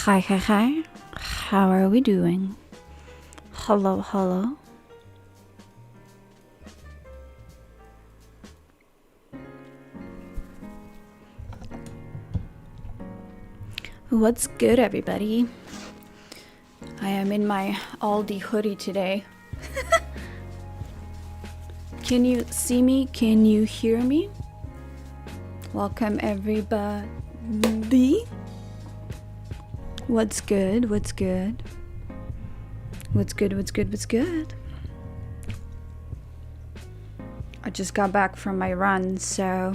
Hi, hi, hi. How are we doing? Hello, hello. What's good, everybody? I am in my Aldi hoodie today. Can you see me? Can you hear me? Welcome, everybody. What's good? What's good? What's good? What's good? What's good? I just got back from my run, so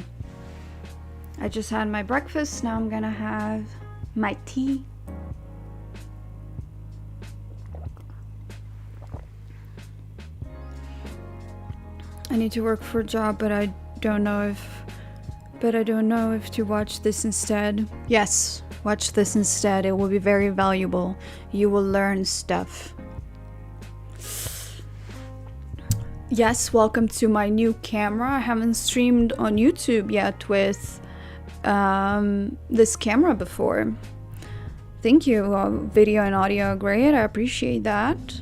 I just had my breakfast. Now I'm gonna have my tea. I need to work for a job, but I don't know if to watch this instead. Yes, watch this instead. It will be very valuable. You will learn stuff. Yes, welcome to my new camera. I haven't streamed on YouTube yet with this camera before. Thank you. Video and audio are great. I appreciate that.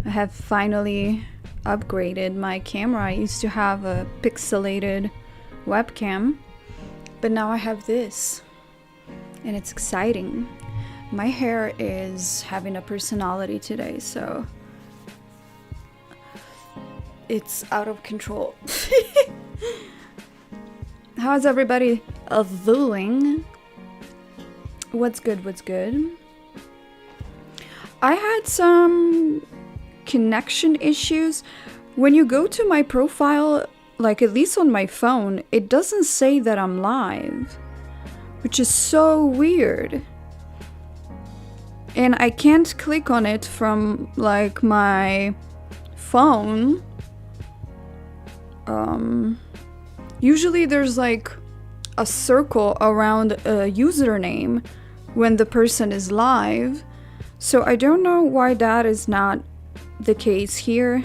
I have finally upgraded my camera. I used to have a pixelated webcam, but now I have this, and it's exciting. My hair is having a personality today, so it's out of control. How's everybody doing? What's good? What's good? I had some connection issues. When you go to my profile, like at least on my phone, it doesn't say that I'm live, which is so weird. And I can't click on it from like my phone. Usually there's like a circle around a username when the person is live. So I don't know why that is not the case here.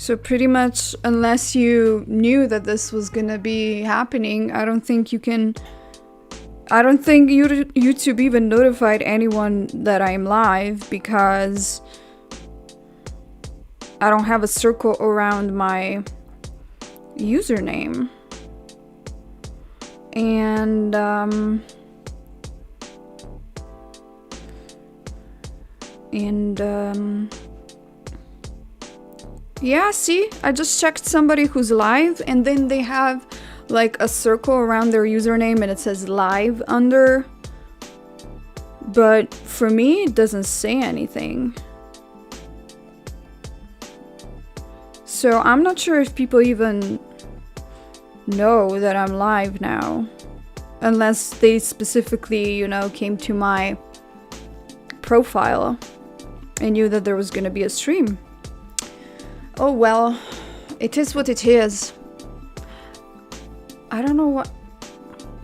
So pretty much, unless you knew that this was gonna be happening, I don't think YouTube even notified anyone that I'm live, because I don't have a circle around my username. And yeah, see, I just checked somebody who's live, and then they have like a circle around their username and it says live under, but for me it doesn't say anything. So I'm not sure if people even know that I'm live now, unless they specifically, came to my profile and knew that there was gonna be a stream. Oh well, it is what it is. I don't know what...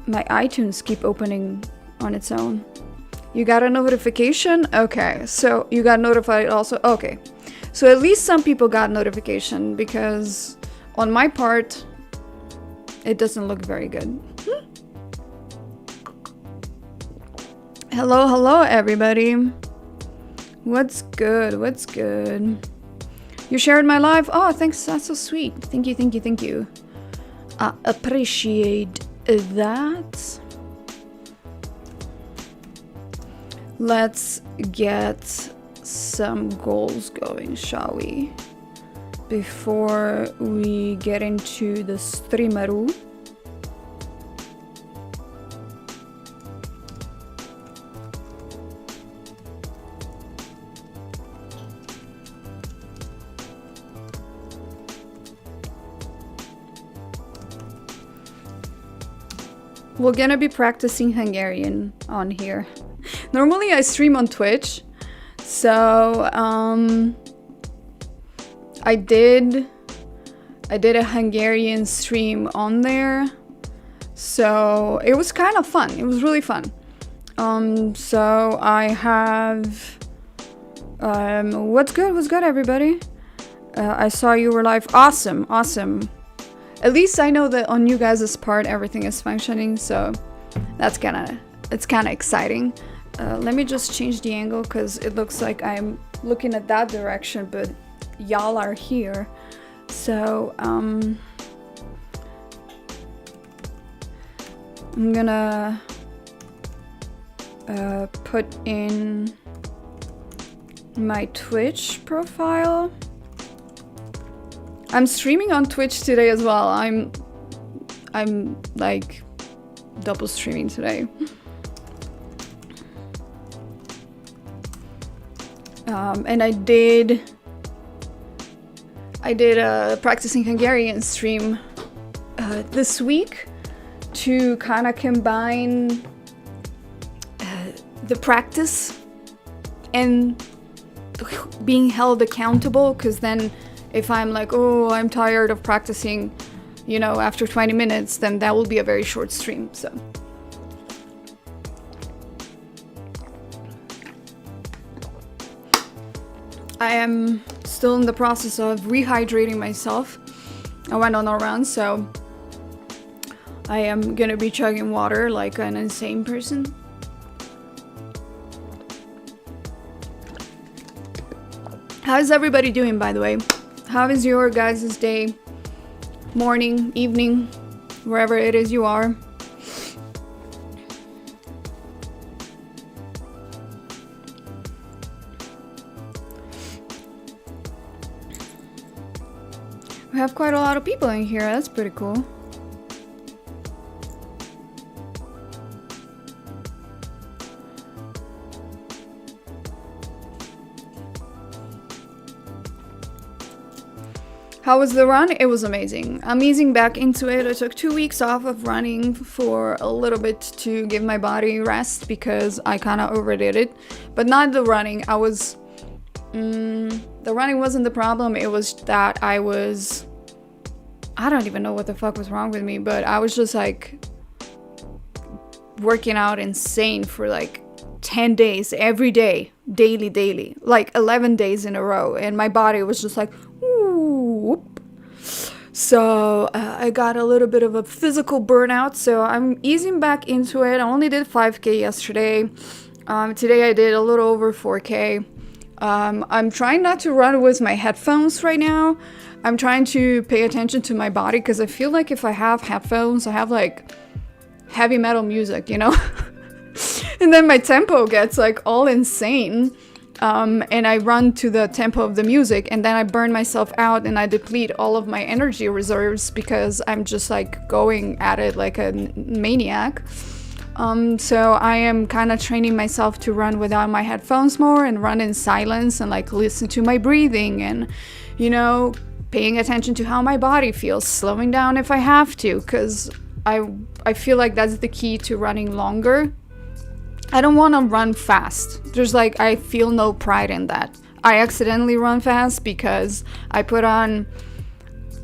My iTunes keep opening on its own. You got a notification? Okay, so you got notified also? Okay. So at least some people got notification, because on my part, it doesn't look very good. Hello, hello everybody. What's good? What's good? You shared my live? Oh, thanks. That's so sweet. Thank you, thank you, thank you. I appreciate that. Let's get some goals going, shall we? Before we get into the streameru. We're gonna be practicing Hungarian on here. Normally I stream on Twitch, so I did a Hungarian stream on there, so it was kind of fun. It was really fun. So I have what's good everybody? I saw you were live. Awesome. At least I know that on you guys' part everything is functioning, so it's kind of exciting. Let me just change the angle because it looks like I'm looking at that direction, but y'all are here. So I'm gonna put in my Twitch profile. I'm streaming on Twitch today as well. I'm like double streaming today. And I did a practicing Hungarian stream this week to kind of combine the practice and being held accountable, because then if I'm like, oh, I'm tired of practicing, you know, after 20 minutes, then that will be a very short stream. So I am still in the process of rehydrating myself. I went on a run, so I am gonna be chugging water like an insane person. How's everybody doing, by the way? How is your guys' day, morning, evening, wherever it is you are? We have quite a lot of people in here. That's pretty cool. How was the run? It was amazing. I'm easing back into it. I took 2 weeks off of running for a little bit to give my body rest because I kind of overdid it. But not the running. The running wasn't the problem. It was that I don't even know what the fuck was wrong with me, but I was just like working out insane for like 10 days, every day, daily, like 11 days in a row. And my body was just like, whoop. So I got a little bit of a physical burnout. So I'm easing back into it. I only did 5K yesterday. Today I did a little over 4K. I'm trying not to run with my headphones right now. I'm trying to pay attention to my body because I feel like if I have headphones, I have like heavy metal music, you know? And then my tempo gets like all insane. And I run to the tempo of the music, and then I burn myself out and I deplete all of my energy reserves because I'm just like going at it like a maniac. So I am kind of training myself to run without my headphones more and run in silence and like listen to my breathing and, you know, paying attention to how my body feels, slowing down if I have to, because I feel like that's the key to running longer. I don't want to run fast. I feel no pride in that. I accidentally run fast because I put on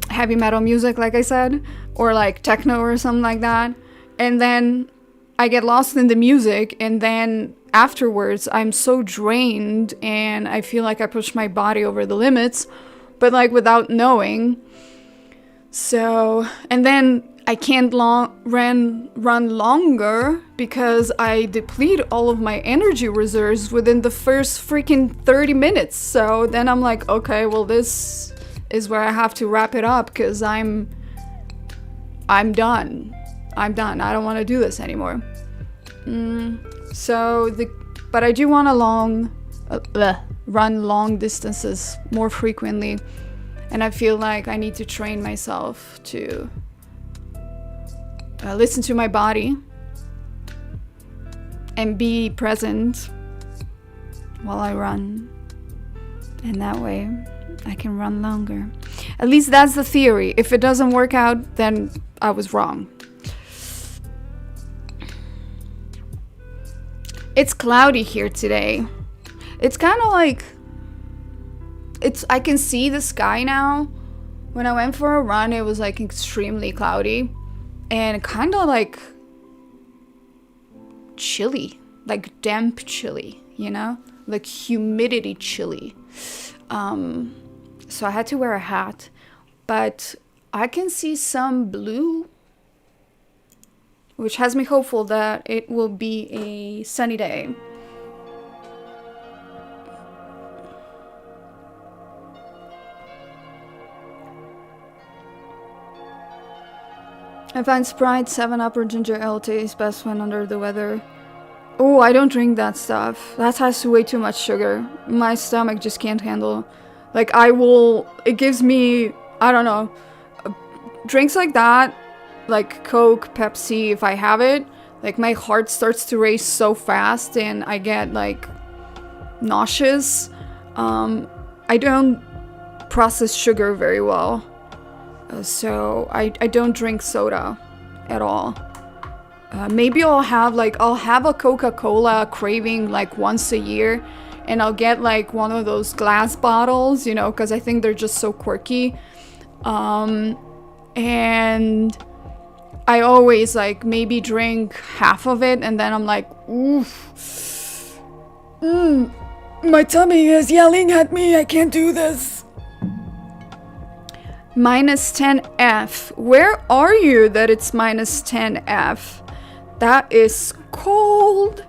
heavy metal music, like I said, or like techno or something like that. And then I get lost in the music, and then afterwards I'm so drained and I feel like I push my body over the limits, but like without knowing. So, and then I can't run longer because I deplete all of my energy reserves within the first freaking 30 minutes. So then I'm like, okay, well, this is where I have to wrap it up because I'm done. I don't want to do this anymore. But I do want to run long distances more frequently, and I feel like I need to train myself to listen to my body and be present while I run, and that way I can run longer. At least that's the theory. If it doesn't work out, then I was wrong. It's cloudy here today. It's kind of like I can see the sky now. When I went for a run, it was like extremely cloudy and kind of like chilly, like damp chilly, you know, like humidity chilly. So I had to wear a hat, but I can see some blue which has me hopeful that it will be a sunny day. I find Sprite, 7-Up, or ginger ale taste best when under the weather. Oh, I don't drink that stuff. That has way too much sugar. My stomach just can't handle. Like, it gives me, I don't know, drinks like that, like Coke, Pepsi, if I have it, like my heart starts to race so fast and I get like nauseous. I don't process sugar very well. So I don't drink soda at all. Maybe I'll have a Coca-Cola craving like once a year, and I'll get like one of those glass bottles, you know, because I think they're just so quirky. And I always like maybe drink half of it, and then I'm like, oof, my tummy is yelling at me, I can't do this. Minus 10F. Where are you that it's minus 10F? That is cold.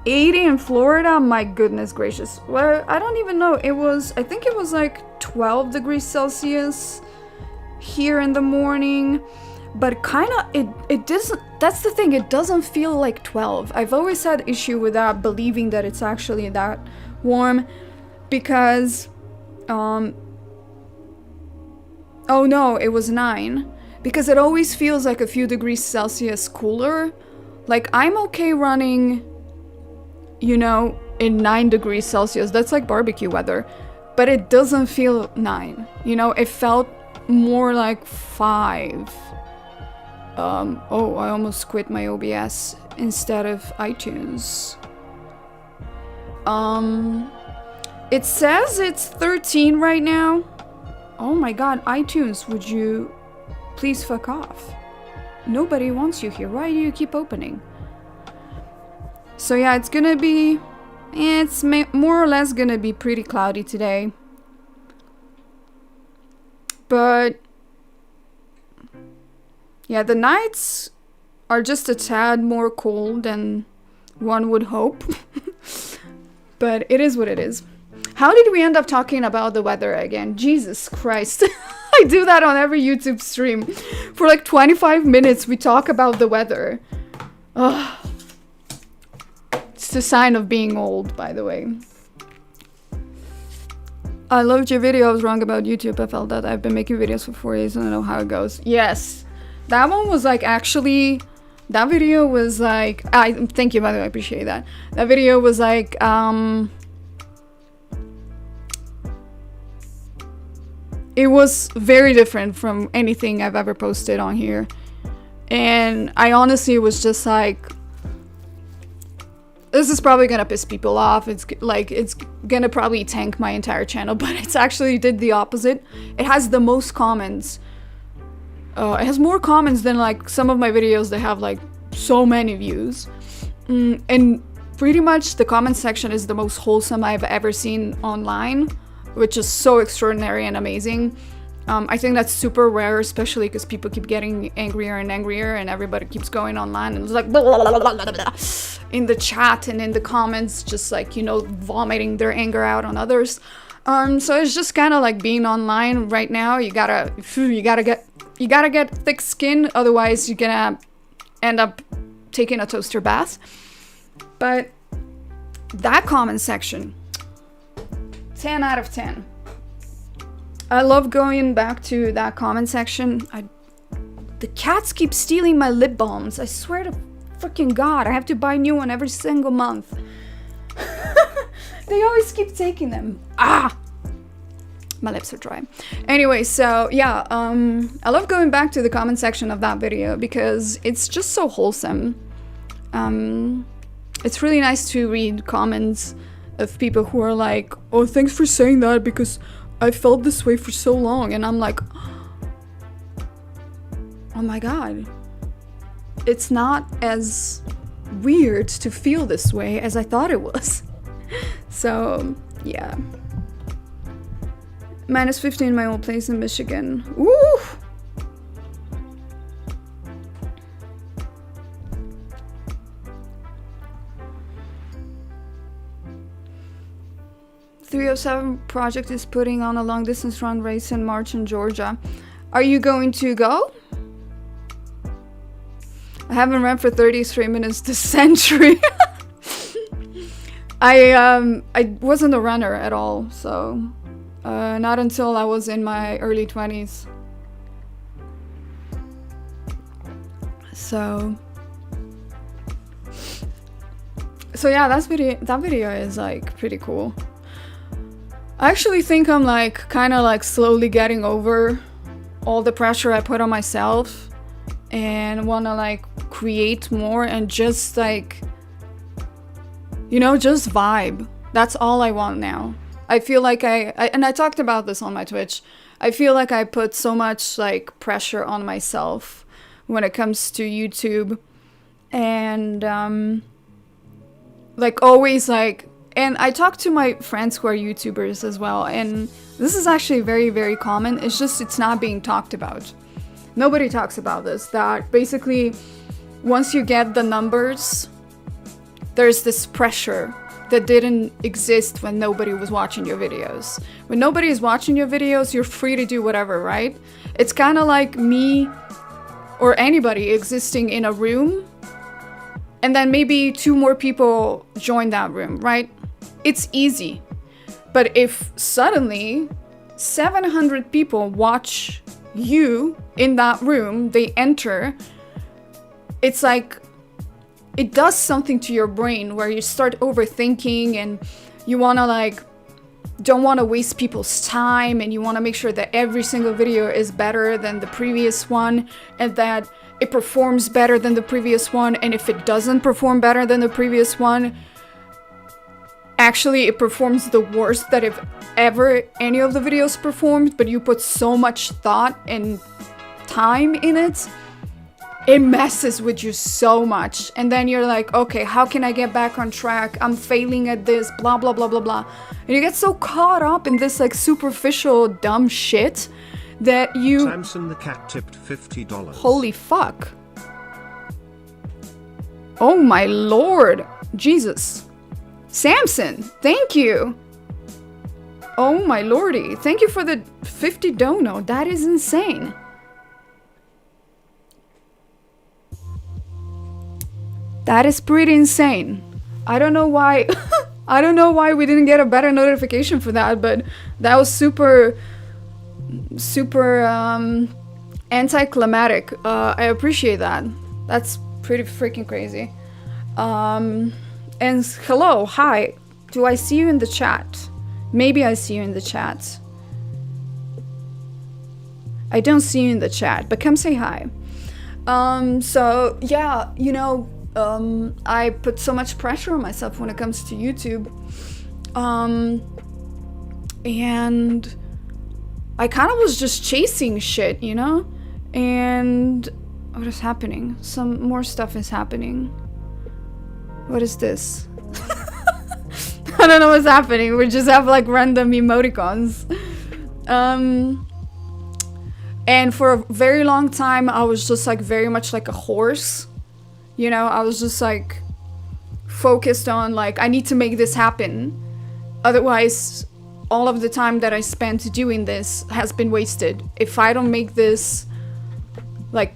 80 in Florida? My goodness gracious. Well, I don't even know. I think it was like 12 degrees Celsius here in the morning. But kind of, it doesn't, that's the thing, it doesn't feel like 12. I've always had issue with that, believing that it's actually that warm. Because, oh no, it was 9. Because it always feels like a few degrees Celsius cooler. Like, I'm okay running, you know, in 9 degrees Celsius. That's like barbecue weather. But it doesn't feel 9. You know, it felt more like 5. Oh, I almost quit my OBS instead of iTunes. It says it's 13 right now. Oh my god, iTunes, would you please fuck off? Nobody wants you here. Why do you keep opening? So yeah, it's gonna be... It's more or less gonna be pretty cloudy today. But... yeah, the nights are just a tad more cold than one would hope. But it is what it is. How did we end up talking about the weather again? Jesus Christ. I do that on every YouTube stream. For like 25 minutes we talk about the weather. Ugh. It's a sign of being old, by the way. I loved your video. I was wrong about YouTube. I felt that I've been making videos for 4 years and I know how it goes. Yes. That one was like actually... That video was like... Thank you, by the way. I appreciate that. That video was like... It was very different from anything I've ever posted on here. And I honestly was just like... This is probably gonna piss people off. It's gonna probably tank my entire channel. But it's actually did the opposite. It has the most comments. It has more comments than like some of my videos that have like so many views. And pretty much the comment section is the most wholesome I've ever seen online, which is so extraordinary and amazing. I think that's super rare, especially because people keep getting angrier and angrier and everybody keeps going online and it's like blah, blah, blah, blah, blah, blah, in the chat and in the comments, just like, you know, vomiting their anger out on others. So it's just kind of like being online right now. You gotta get thick skin, otherwise you're gonna end up taking a toaster bath. But that comment section, 10 out of 10. I love going back to that comment section. The cats keep stealing my lip balms. I swear to freaking God, I have to buy a new one every single month. They always keep taking them. Ah! My lips are dry. Anyway, so yeah, I love going back to the comment section of that video because it's just so wholesome. It's really nice to read comments of people who are like, oh, thanks for saying that because I felt this way for so long. And I'm like, oh my God. It's not as weird to feel this way as I thought it was. So, yeah. Minus 15 my old place in Michigan. Ooh! 307 Project is putting on a long distance run race in March in Georgia. Are you going to go? I haven't run for 33 minutes this century. I wasn't a runner at all, so not until I was in my early 20s. So yeah, that video is like pretty cool. I actually think I'm like kind of like slowly getting over all the pressure I put on myself and want to like create more and just like, you know, just vibe. That's all I want now. I feel like and I talked about this on my Twitch. I feel like I put so much like pressure on myself when it comes to YouTube, and like always like, and I talk to my friends who are YouTubers as well, and this is actually very, very common. It's just, it's not being talked about. Nobody talks about this, that basically once you get the numbers, there's this pressure that didn't exist when nobody was watching your videos. When nobody is watching your videos, you're free to do whatever, right? It's kind of like me or anybody existing in a room, and then maybe 2 more people join that room, right? It's easy. But if suddenly 700 people watch you in that room, they enter, it's like, it does something to your brain where you start overthinking, and you want to like, don't want to waste people's time, and you want to make sure that every single video is better than the previous one, and that it performs better than the previous one. And if it doesn't perform better than the previous one, actually it performs the worst that if ever any of the videos performed, but you put so much thought and time in it, it messes with you so much. And then you're like, okay, how can I get back on track? I'm failing at this, blah, blah, blah, blah, blah. And you get so caught up in this like superficial dumb shit that you... Samson the cat tipped $50. Holy fuck. Oh my lord. Jesus. Samson, thank you. Oh my lordy. Thank you for the 50 dono. That is insane. That is pretty insane. I don't know why I don't know why we didn't get a better notification for that, but that was super anticlimactic. I appreciate that. That's pretty freaking crazy. And hello, hi. Do I see you in the chat? Maybe I see you in the chat. I don't see you in the chat, but come say hi. So yeah, you know, I put so much pressure on myself when it comes to YouTube. And I kind of was just chasing shit, you know? And what is happening? Some more stuff is happening. What is this? I don't know what's happening. We just have like random emoticons. And for a very long time, I was just like very much like a horse. You know, I was just like focused on like, I need to make this happen. Otherwise, all of the time that I spent doing this has been wasted. If I don't make this like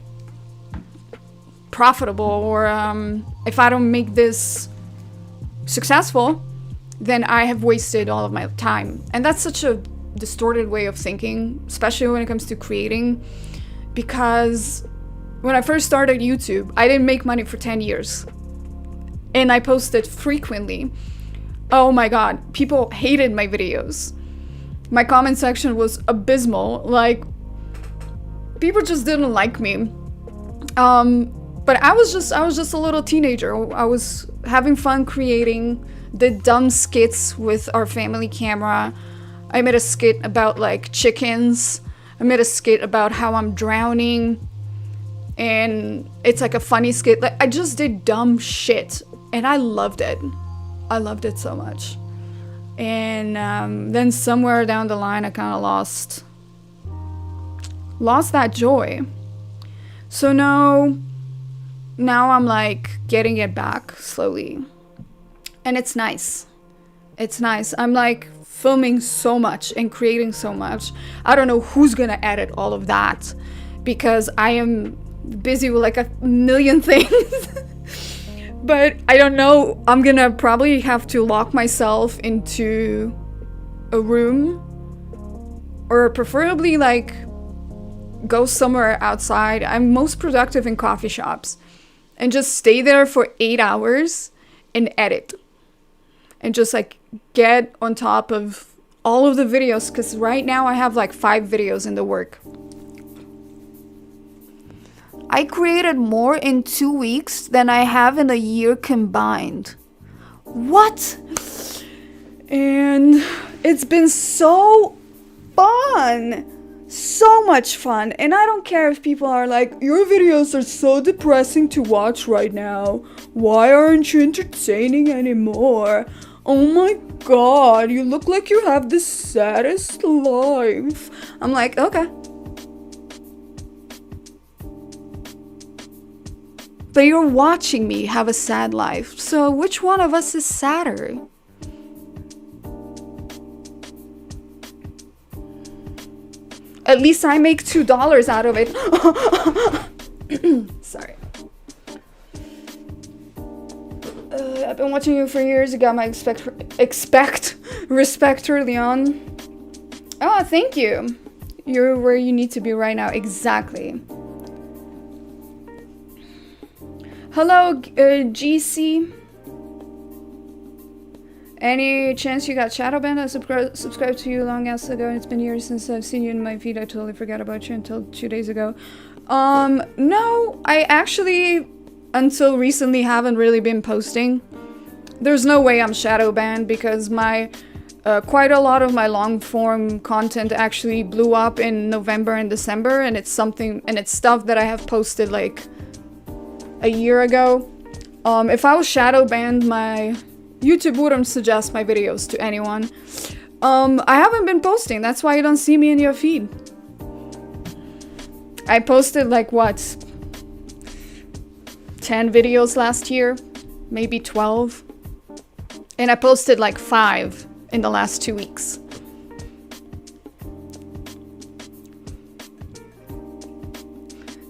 profitable, or if I don't make this successful, then I have wasted all of my time. And that's such a distorted way of thinking, especially when it comes to creating, because when I first started YouTube, I didn't make money for 10 years. And I posted frequently. Oh my god, people hated my videos. My comment section was abysmal. Like, people just didn't like me. But I was just a little teenager. I was having fun creating, did dumb skits with our family camera. I made a skit about like chickens. I made a skit about how I'm drowning. And it's like a funny skit. Like, I just did dumb shit. And I loved it. I loved it so much. And then somewhere down the line, I kind of lost that joy. So now I'm like getting it back slowly. And it's nice. It's nice. I'm like filming so much and creating so much. I don't know who's gonna edit all of that because I am busy with like a million things. But I don't know, I'm gonna probably have to lock myself into a room or preferably like go somewhere outside. I'm most productive in coffee shops and just stay there for 8 hours and edit and just like get on top of all of the videos, because right now I have like 5 videos in the work. I created more in 2 weeks than I have in a year combined. What? And it's been so fun. So much fun. And I don't care if people are like, your videos are so depressing to watch right now. Why aren't you entertaining anymore? Oh my god, you look like you have the saddest life. I'm like, okay. But you're watching me have a sad life. So which one of us is sadder? At least I make $2 out of it. Sorry. I've been watching you for years. You got my respect early on. Oh, thank you. You're where you need to be right now. Exactly. Hello, GC. Any chance you got shadow banned? I subscribed to you long ass ago, and it's been years since I've seen you in my feed. I totally forgot about you until 2 days ago. No, I actually, until recently, haven't really been posting. There's no way I'm shadow banned because my quite a lot of my long form content actually blew up in November and December, and it's stuff that I have posted like a year ago. If I was shadow banned, my YouTube wouldn't suggest my videos to anyone. I haven't been posting, that's why you don't see me in your feed. I posted like what, 10 videos last year, maybe 12. And I posted like 5 in the last 2 weeks.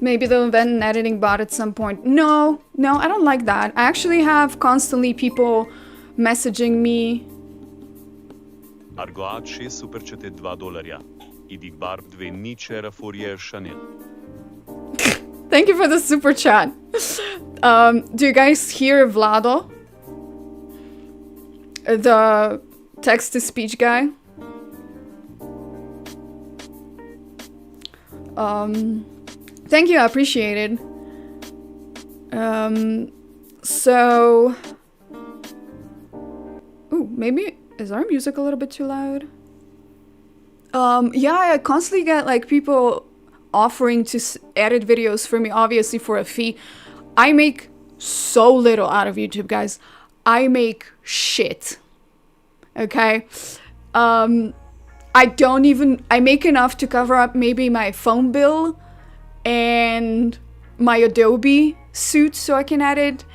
Maybe the event and editing bot at some point. No, I don't like that. I actually have constantly people messaging me. Argoat 6 superčete $2. Idik barb 2 ničera Fourier Chanel. Thank you for the super chat. Do you guys hear Vlado? The text-to-speech guy? Thank you, I appreciate it. So... Ooh, maybe... Is our music a little bit too loud? Yeah, I constantly get like people offering to edit videos for me, obviously for a fee. I make so little out of YouTube, guys. I make shit. Okay? I make enough to cover up maybe my phone bill and my Adobe suit so I can edit.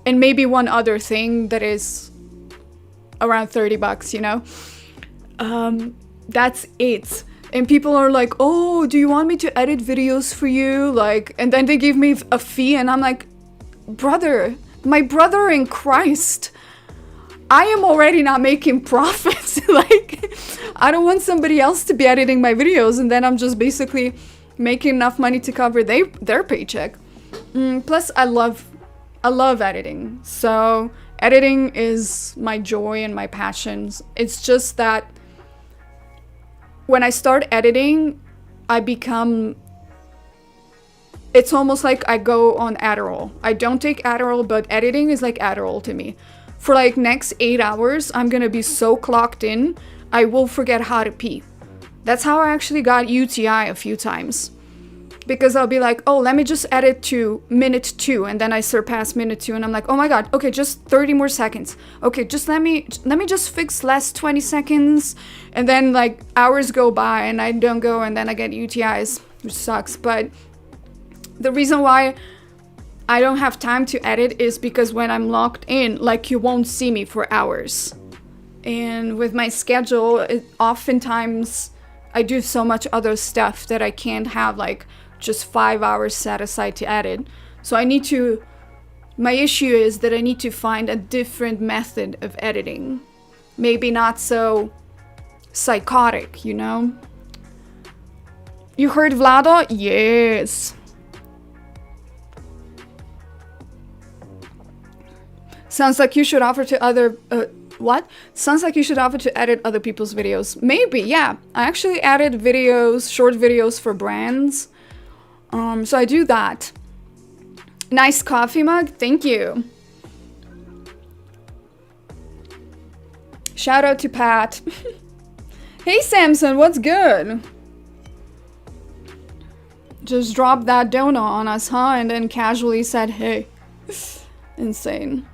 And maybe one other thing that is around $30, you know? That's it. And people are like, oh, do you want me to edit videos for you? Like, and then they give me a fee and I'm like, brother, my brother in Christ, I am already not making profits. Like, I don't want somebody else to be editing my videos and then I'm just basically making enough money to cover their paycheck. Plus, I love editing. So editing is my joy and my passions. It's just that when I start editing, it's almost like I go on Adderall. I don't take Adderall, but editing is like Adderall to me. For like next 8 hours, I'm gonna be so clocked in, I will forget how to pee. That's how I actually got UTI a few times. Because I'll be like, oh, let me just edit to minute 2, and then I surpass minute 2, and I'm like, oh my god, okay, just 30 more seconds. Okay, just let me just fix last 20 seconds, and then like hours go by and I don't go, and then I get UTIs, which sucks. But the reason why I don't have time to edit is because when I'm locked in, like, you won't see me for hours. And with my schedule, oftentimes I do so much other stuff that I can't have like just 5 hours set aside to edit. So my issue is that I need to find a different method of editing. Maybe not so psychotic, you know? You heard Vlado? Yes. Sounds like you should offer to other... what? Sounds like you should offer to edit other people's videos. Maybe, yeah. I actually edit videos, short videos for brands. So I do that. Nice coffee mug. Thank you. Shout out to Pat. Hey Samson, what's good? Just dropped that donut on us, huh? And then casually said, hey. Insane.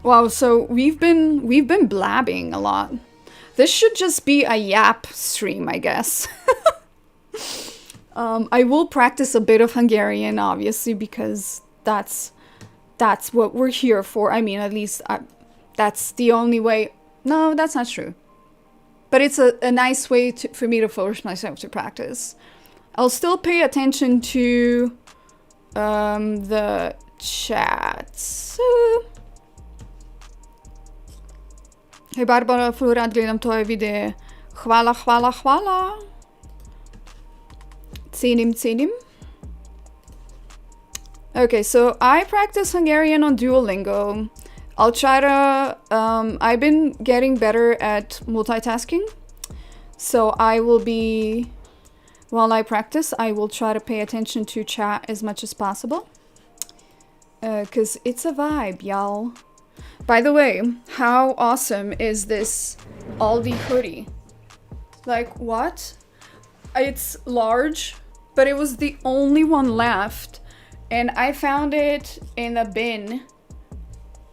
Wow, so we've been blabbing a lot. This should just be a yap stream, I guess. I will practice a bit of Hungarian, obviously, because that's what we're here for. I mean, at least that's the only way. No, that's not true. But it's a nice way for me to force myself to practice. I'll still pay attention to the chats. Hej Barbara, ful rad gledam tvoje videe. Hvala, hvala, hvala. Cenim, cenim. Okay, so I practice Hungarian on Duolingo. I'll try to... I've been getting better at multitasking. So I will be... While I practice, I will try to pay attention to chat as much as possible. Because it's a vibe, y'all. By the way, how awesome is this Aldi hoodie? Like, what? It's large, but it was the only one left. And I found it in a bin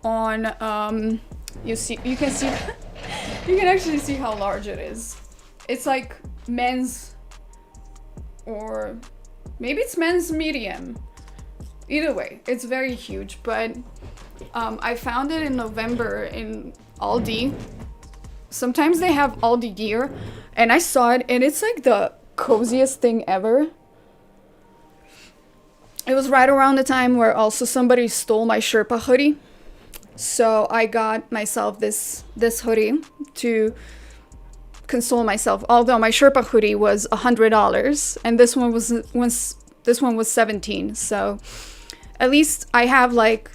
on, you can see, you can actually see how large it is. It's like men's, or maybe it's men's medium. Either way, it's very huge, but I found it in November in Aldi. Sometimes they have Aldi gear, and I saw it, and it's like the coziest thing ever. It was right around the time where also somebody stole my Sherpa hoodie. So I got myself this hoodie to console myself. Although my Sherpa hoodie was $100, and this one was $17. So at least I have like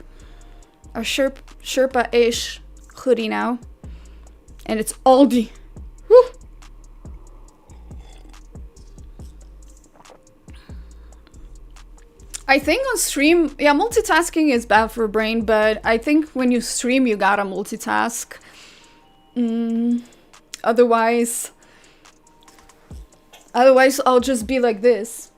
a Sherpa-ish hoodie now, and it's Aldi. Woo! I think on stream, yeah, multitasking is bad for brain, but I think when you stream, you gotta multitask. Otherwise, I'll just be like this.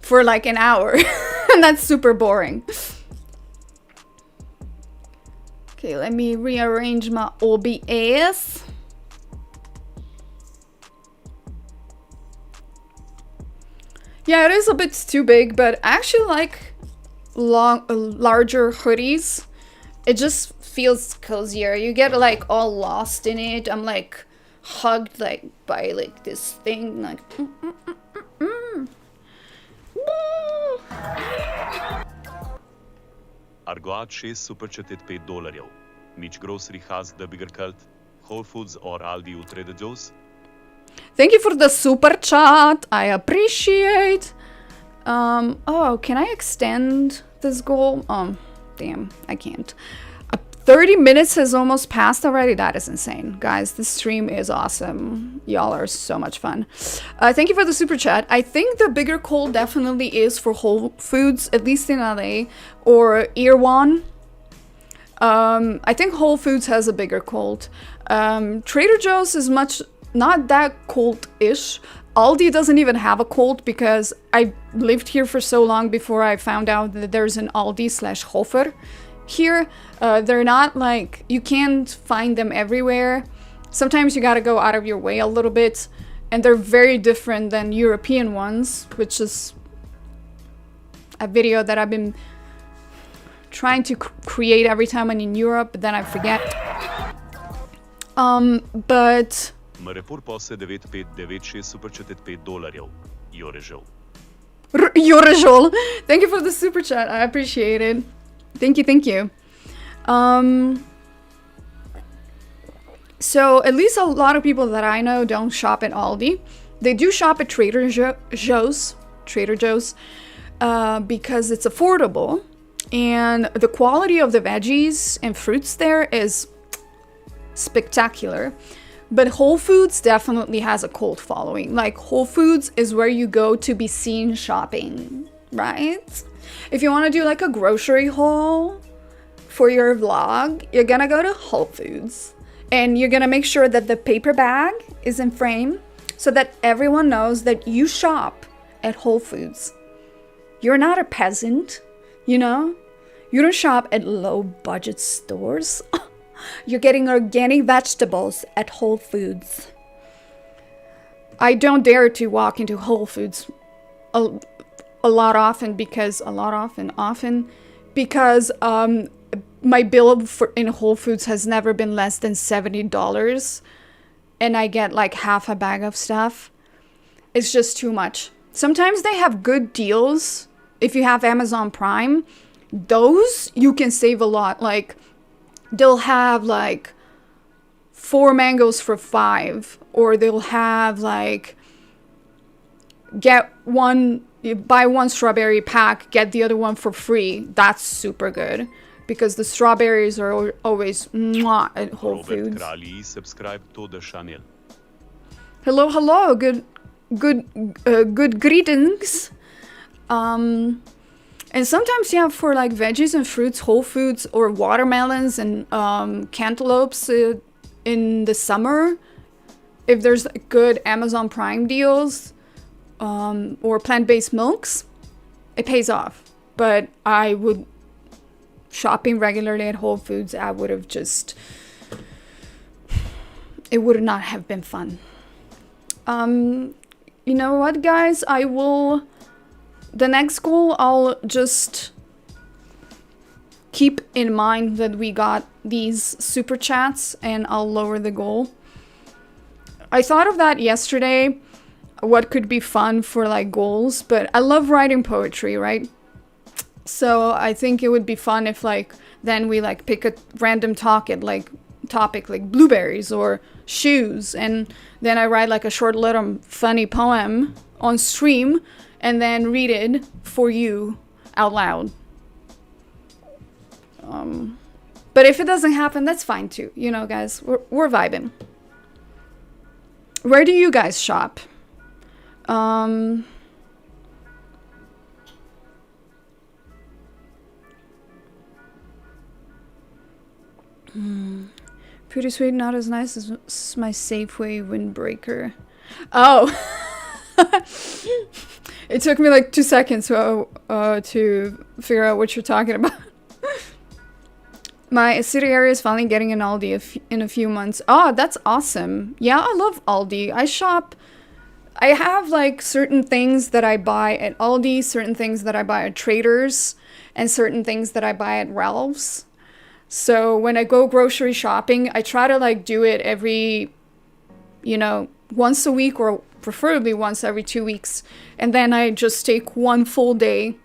For like an hour. And that's super boring. Okay, let me rearrange my OBS. Yeah, it is a bit too big, but I actually like larger hoodies. It just feels cozier. You get like all lost in it. I'm like hugged like by like this thing like Argoat 6 superchatted $5. Which grocery has the bigger cult? Whole Foods or Aldi or Trader Joe's? Thank you for the super chat. I appreciate. Oh, can I extend this goal? Damn, I can't. 30 minutes has almost passed already. That is insane. Guys, this stream is awesome. Y'all are so much fun. Thank you for the super chat. I think the bigger call definitely is for Whole Foods, at least in LA, or Erewhon. I think Whole Foods has a bigger cult. Trader Joe's is not that cult-ish. Aldi doesn't even have a cult because I lived here for so long before I found out that there's an Aldi/Hofer here. They're not like, you can't find them everywhere. Sometimes you gotta go out of your way a little bit, and they're very different than European ones, which is a video that I've been trying to create every time I'm in Europe, but then I forget. But Marepur pose 9596 super chatted $5. Jorejol. Yorajol, thank you for the super chat. I appreciate it. Thank you. So at least a lot of people that I know don't shop at Aldi. They do shop at Trader Joe's, because it's affordable, and the quality of the veggies and fruits there is spectacular. But Whole Foods definitely has a cult following. Like, Whole Foods is where you go to be seen shopping, right? If you want to do like a grocery haul for your vlog, you're gonna go to Whole Foods. And you're gonna make sure that the paper bag is in frame so that everyone knows that you shop at Whole Foods. You're not a peasant, you know? You don't shop at low budget stores. You're getting organic vegetables at Whole Foods. I don't dare to walk into Whole Foods often because my bill in Whole Foods has never been less than $70, and I get like half a bag of stuff. It's just too much. Sometimes they have good deals. If you have Amazon Prime, those you can save a lot. Like, they'll have like 4 mangoes for $5, or they'll have like buy one strawberry pack, get the other one for free. That's super good because the strawberries are always mwah at Whole Foods. Krali subscribe to the channel. Hello. Good greetings. And sometimes, yeah, for like veggies and fruits, Whole Foods, or watermelons and cantaloupes in the summer, if there's good Amazon Prime deals, or plant-based milks, it pays off. But I would, shopping regularly at Whole Foods, I would have just, it would not have been fun. You know what, guys? The next goal, I'll just keep in mind that we got these super chats, and I'll lower the goal. I thought of that yesterday, what could be fun for like goals, but I love writing poetry, right? So I think it would be fun if like then we like pick a random topic like blueberries or shoes, and then I write like a short little funny poem on stream and then read it for you out loud. But if it doesn't happen, that's fine too. You know, guys, we're vibing. Where do you guys shop? Pretty sweet, not as nice as my Safeway windbreaker. Oh. It took me like 2 seconds to figure out what you're talking about. My city area is finally getting an Aldi in a few months. Oh, that's awesome. Yeah, I love Aldi. I have like certain things that I buy at Aldi, certain things that I buy at Traders, and certain things that I buy at Ralph's. So when I go grocery shopping, I try to like do it every, once a week, or preferably once every 2 weeks. And then I just take one full day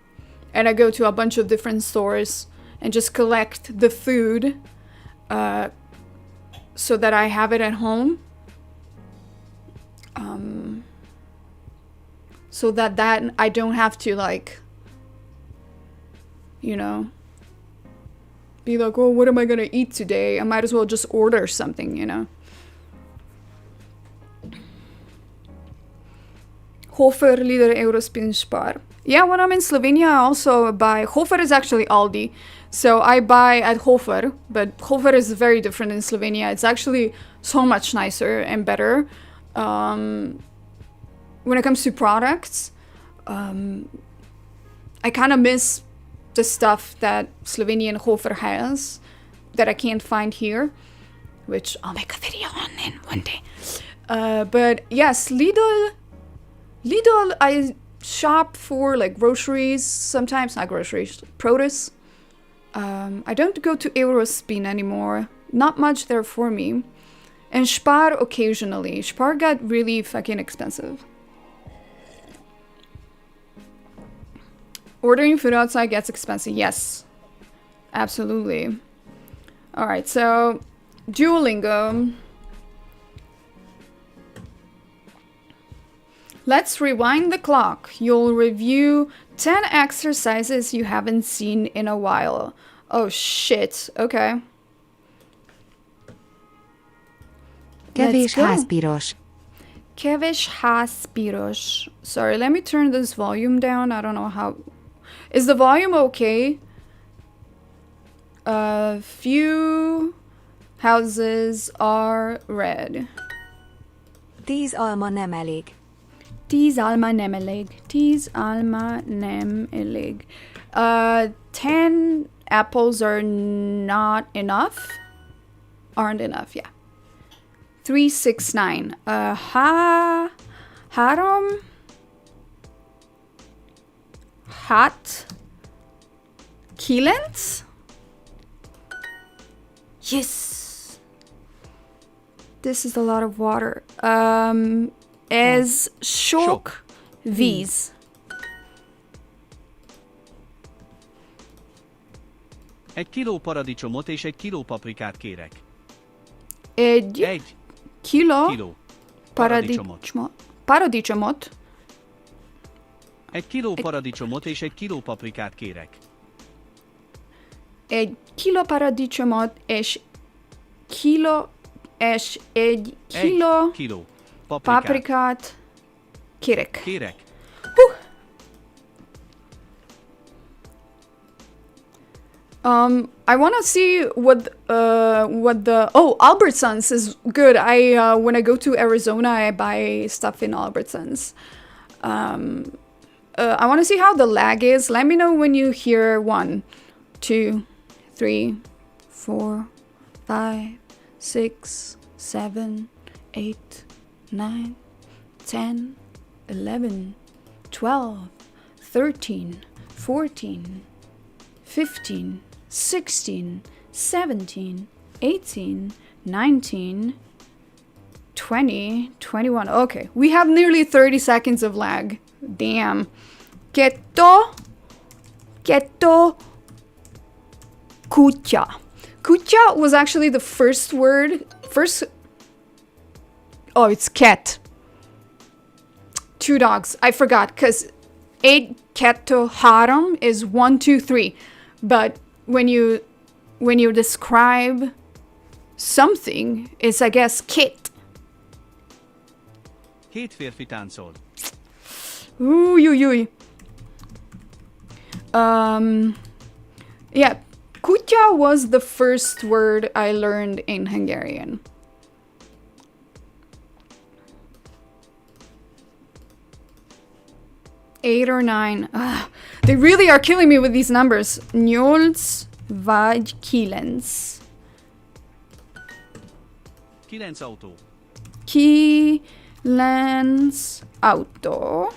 and I go to a bunch of different stores and just collect the food so that I have it at home. So that I don't have to like, be like, oh, what am I gonna eat today? I might as well just order something, Hofer Lider Eurospin Spar. Yeah, when I'm in Slovenia, I also buy. Hofer is actually Aldi. So I buy at Hofer, but Hofer is very different in Slovenia. It's actually so much nicer and better. When it comes to products, I kind of miss the stuff that Slovenian Hofer has that I can't find here. which I'll make a video on in one day. But yes, Lidl, I shop for like groceries, sometimes not groceries, produce. I don't go to Eurospin anymore. Not much there for me. And Spar occasionally. Spar got really fucking expensive. Ordering food outside gets expensive. Yes. Absolutely. Alright, so Duolingo. Let's rewind the clock. You'll review 10 exercises you haven't seen in a while. Oh shit. Okay. Kevés házpiros. Kevés házpiros. Sorry, let me turn this volume down. I don't know how... Is the volume okay? Few houses are red. 10 alma nem elég. 10 alma nem elég. 10 alma nem elég. 10 apples are not enough. Aren't enough, yeah. 369. Három. Hat. Kilenc. Yes. This is a lot of water. Ez sok víz. Egy kiló paradicsomot és egy kiló paprikát kérek. Egy kiló paradicsomot. Egy kiló paradicsomot és egy kiló paprikát kérek. Egy kiló paradicsomot és egy kiló paprikát kérek. I want to see what the Albertsons is good. When I go to Arizona, I buy stuff in Albertsons. I want to see how the lag is. Let me know when you hear 1, 2, 3, 4, 5, 6, 7, 8, 9, 10, 11, 12, 13, 14, 15, 16, 17, 18, 19, 20, 21. Okay, we have nearly 30 seconds of lag. Damn. Keto, kucha. Kucha was actually the first word. Oh, it's cat. 2 dogs. I forgot, because 8 keto haram is 1, 2, 3. But when you describe something, it's, I guess, kit. 7 férfi táncol. Ooh. Yeah, kutya was the first word I learned in Hungarian. Eight or 9. They really are killing me with these numbers. 8 vagy 9. 9 autó. 9 autó.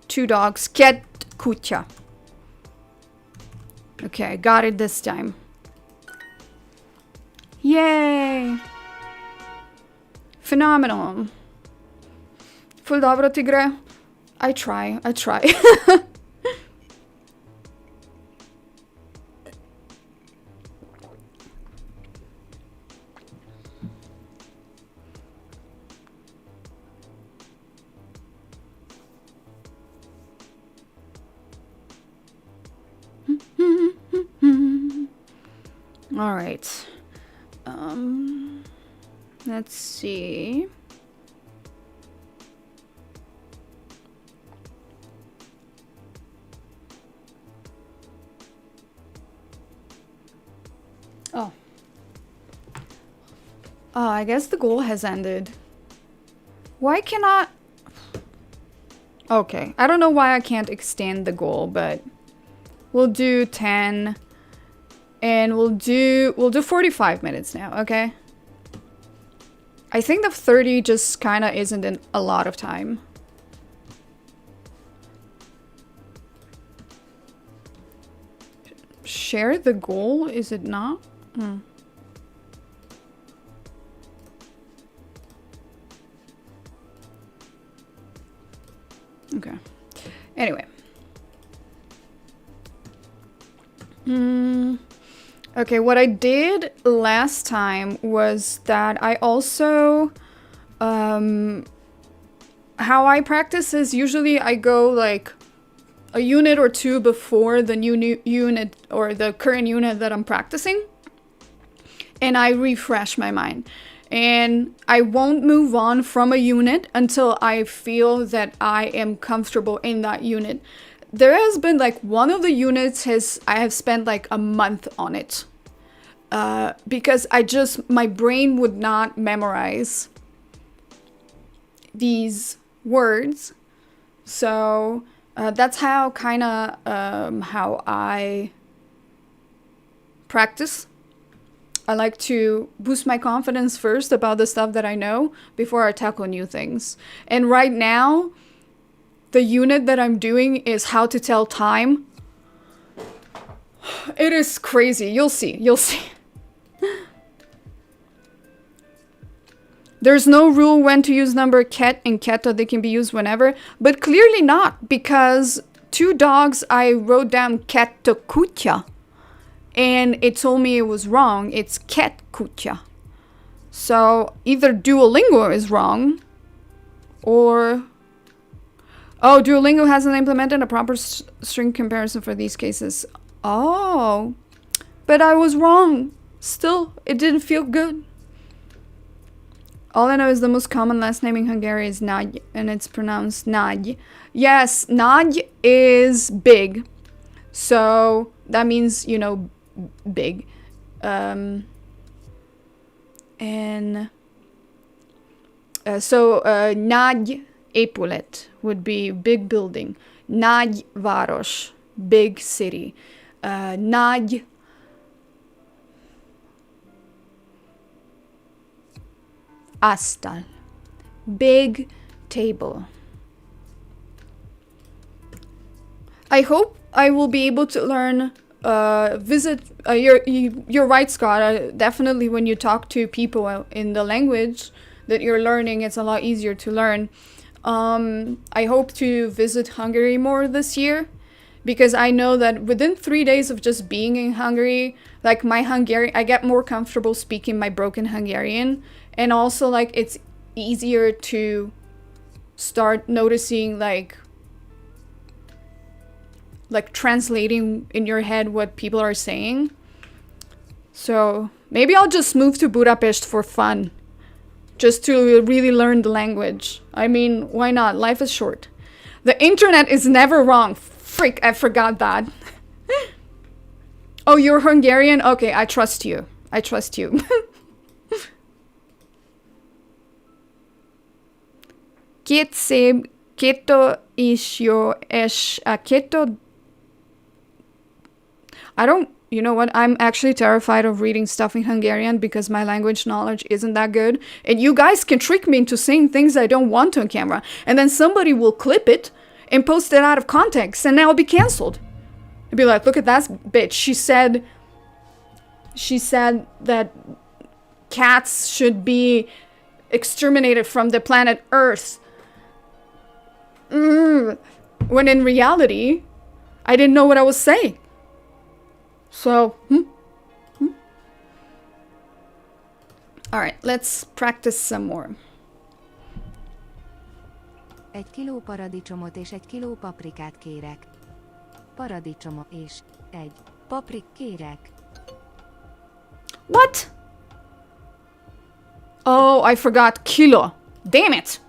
2 dogs. Ket kutya. Okay, I got it this time. Yay! Phenomenal. Ful dobro ti gre? I try. All right. Let's see. Oh, I guess the goal has ended. Why cannot... Okay, I don't know why I can't extend the goal, but we'll do 10 And we'll do 45 minutes now, okay? I think the 30 just kind of isn't a lot of time. Share the goal, is it not? Okay. Anyway. Okay, what I did last time was that I also, how I practice is usually I go like a unit or two before the new unit or the current unit that I'm practicing, and I refresh my mind. And I won't move on from a unit until I feel that I am comfortable in that unit. There has been like one of the units I have spent like a month on it. Because my brain would not memorize these words. So that's how how I practice. I like to boost my confidence first about the stuff that I know before I tackle new things. And right now, the unit that I'm doing is how to tell time. It is crazy. You'll see. You'll see. There's no rule when to use number ket and keta. They can be used whenever. But clearly not, because 2 dogs, I wrote down ketokutya. And it told me it was wrong. It's ketkutya. So either Duolingo is wrong, or... Oh, Duolingo hasn't implemented a proper string comparison for these cases. Oh, but I was wrong. Still, it didn't feel good. All I know is the most common last name in Hungarian is Nagy, and it's pronounced Nagy. Yes, Nagy is big. So that means, you know, big. So Nagy épület would be big building. Nagy város, big city. Nagy asztal, big table. I hope I will be able to learn, you're right, Scott. Definitely when you talk to people in the language that you're learning, it's a lot easier to learn. I hope to visit Hungary more this year, because I know that within 3 days of just being in Hungary, like my Hungarian, I get more comfortable speaking my broken Hungarian, and also like it's easier to start noticing like translating in your head what people are saying. So maybe I'll just move to Budapest for fun, just to really learn the language. I mean, why not? Life is short. The internet is never wrong. Freak, I forgot that. Oh, you're Hungarian? Okay, I trust you. I trust you. Két szép, kettő is jó, és a kettő... I don't... You know what? I'm actually terrified of reading stuff in Hungarian because my language knowledge isn't that good. And you guys can trick me into saying things I don't want on camera. And then somebody will clip it and post it out of context. And now I'll be cancelled. I'll be like, look at that bitch. She said that cats should be exterminated from the planet Earth. When in reality, I didn't know what I was saying. So, Alright, let's practice some more. 1 kiló paradicsomot és 1 kiló paprikát kérek. Paradicsomot és 1 paprik kérek. What? Oh, I forgot kilo. Damn it!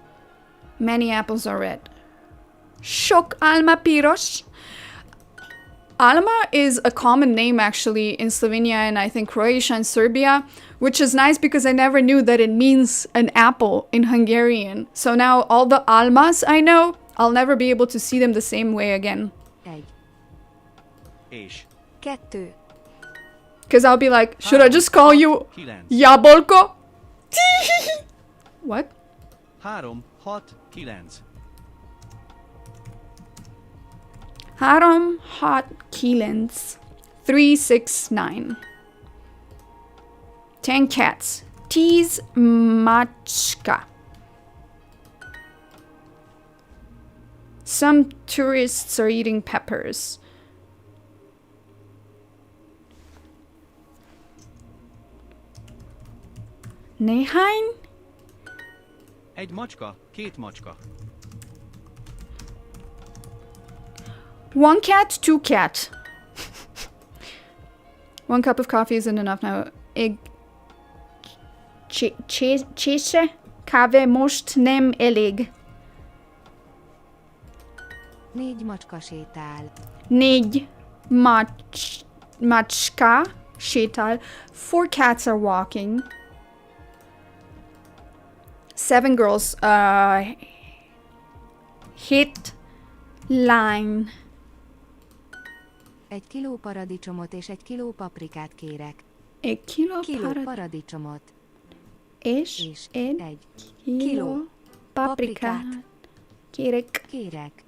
Many apples are red. Sok alma piros. Alma is a common name actually in Slovenia and I think Croatia and Serbia, which is nice because I never knew that it means an apple in Hungarian. So now all the almas I know, I'll never be able to see them the same way again. 1 És. 2 Because I'll be like, should I just call you 9. Jabolko? What? 3, 6, 9. 3, 6, 9. 3, 6, 9. 10 cats. Tease Machka. Some tourists are eating peppers. Néhány? Egy macska, 2 macska. 1 cat, 2 cat. 1 cup of coffee isn't enough now. Csésze kávé most nem elég. 4 macska sétál. 4 macska sétál. 4 cats are walking. 7 girls hit line. 1 kiló paradicsomot és 1 kiló paprikát kérek. 1 kiló Paradicsomot. és És 1 1 kiló paprikát. Kérek.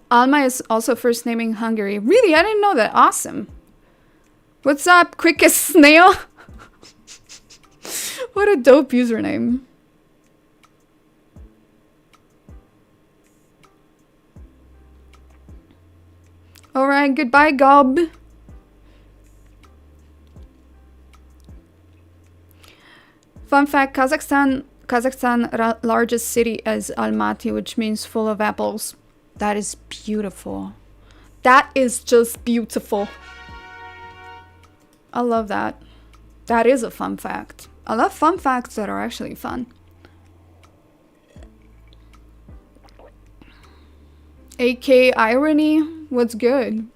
Alma is also first naming Hungary. Really? I didn't know that. Awesome. What's up, quickest snail? What a dope username. Alright, goodbye, Gob. Fun fact, Kazakhstan largest city is Almaty, which means full of apples. That is beautiful. That is just beautiful. I love that. That is a fun fact. I love fun facts that are actually fun. AK irony? What's good?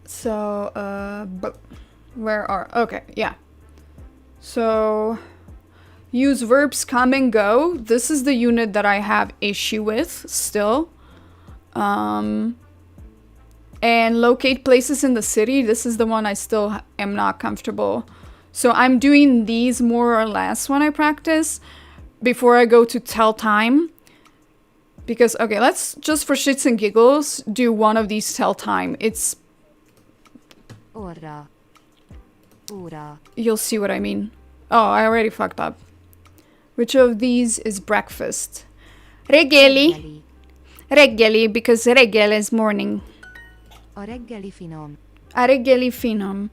So, where are... Okay, yeah. So, use verbs come and go. This is the unit that I have issue with still. And locate places in the city. This is the one I still am not comfortable. So I'm doing these more or less when I practice before I go to tell time. Because, okay, let's just for shits and giggles do one of these tell time. It's... Orra. Óra. You'll see what I mean. Oh, I already fucked up. Which of these is breakfast? Reggeli. Reggeli, because reggel is morning. A reggeli finom. A reggeli finom.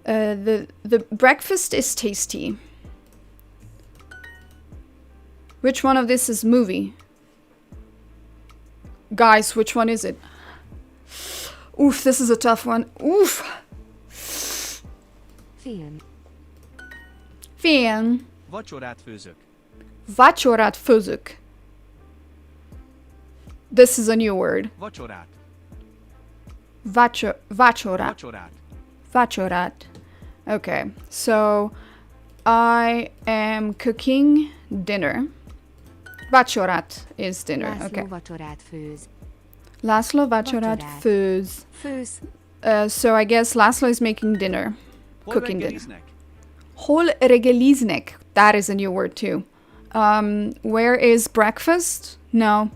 The breakfast is tasty. Which one of this is movie? Guys, which one is it? Oof, this is a tough one. Oof. Film. Film. Vacsorát főzök. Vacsorát főzök. This is a new word. Vacsorát. Vacsorát. Vacsorát. Vacsorát. Okay, so I am cooking dinner. Vacsorát is dinner. László Okay. vacsorát főz. László vacsorát Vacsorát. főz. Főz. So I guess László is making dinner. Hol Cooking dinner. reggeliznek? Hol reggeliznek. That is a new word too. Where is breakfast? No.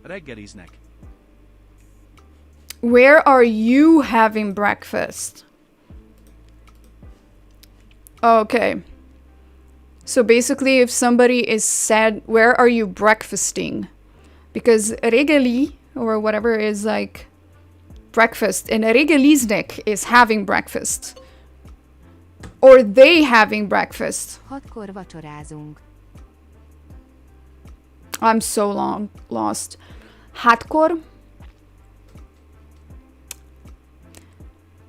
Reggeliznek. Where are you having breakfast? Okay. So basically, if somebody is said, where are you breakfasting? Because reggeli, or whatever, is like breakfast. And reggeliznek is having breakfast. Or they having breakfast. 6-kor vacsorázunk. I'm so lost. Hatkor?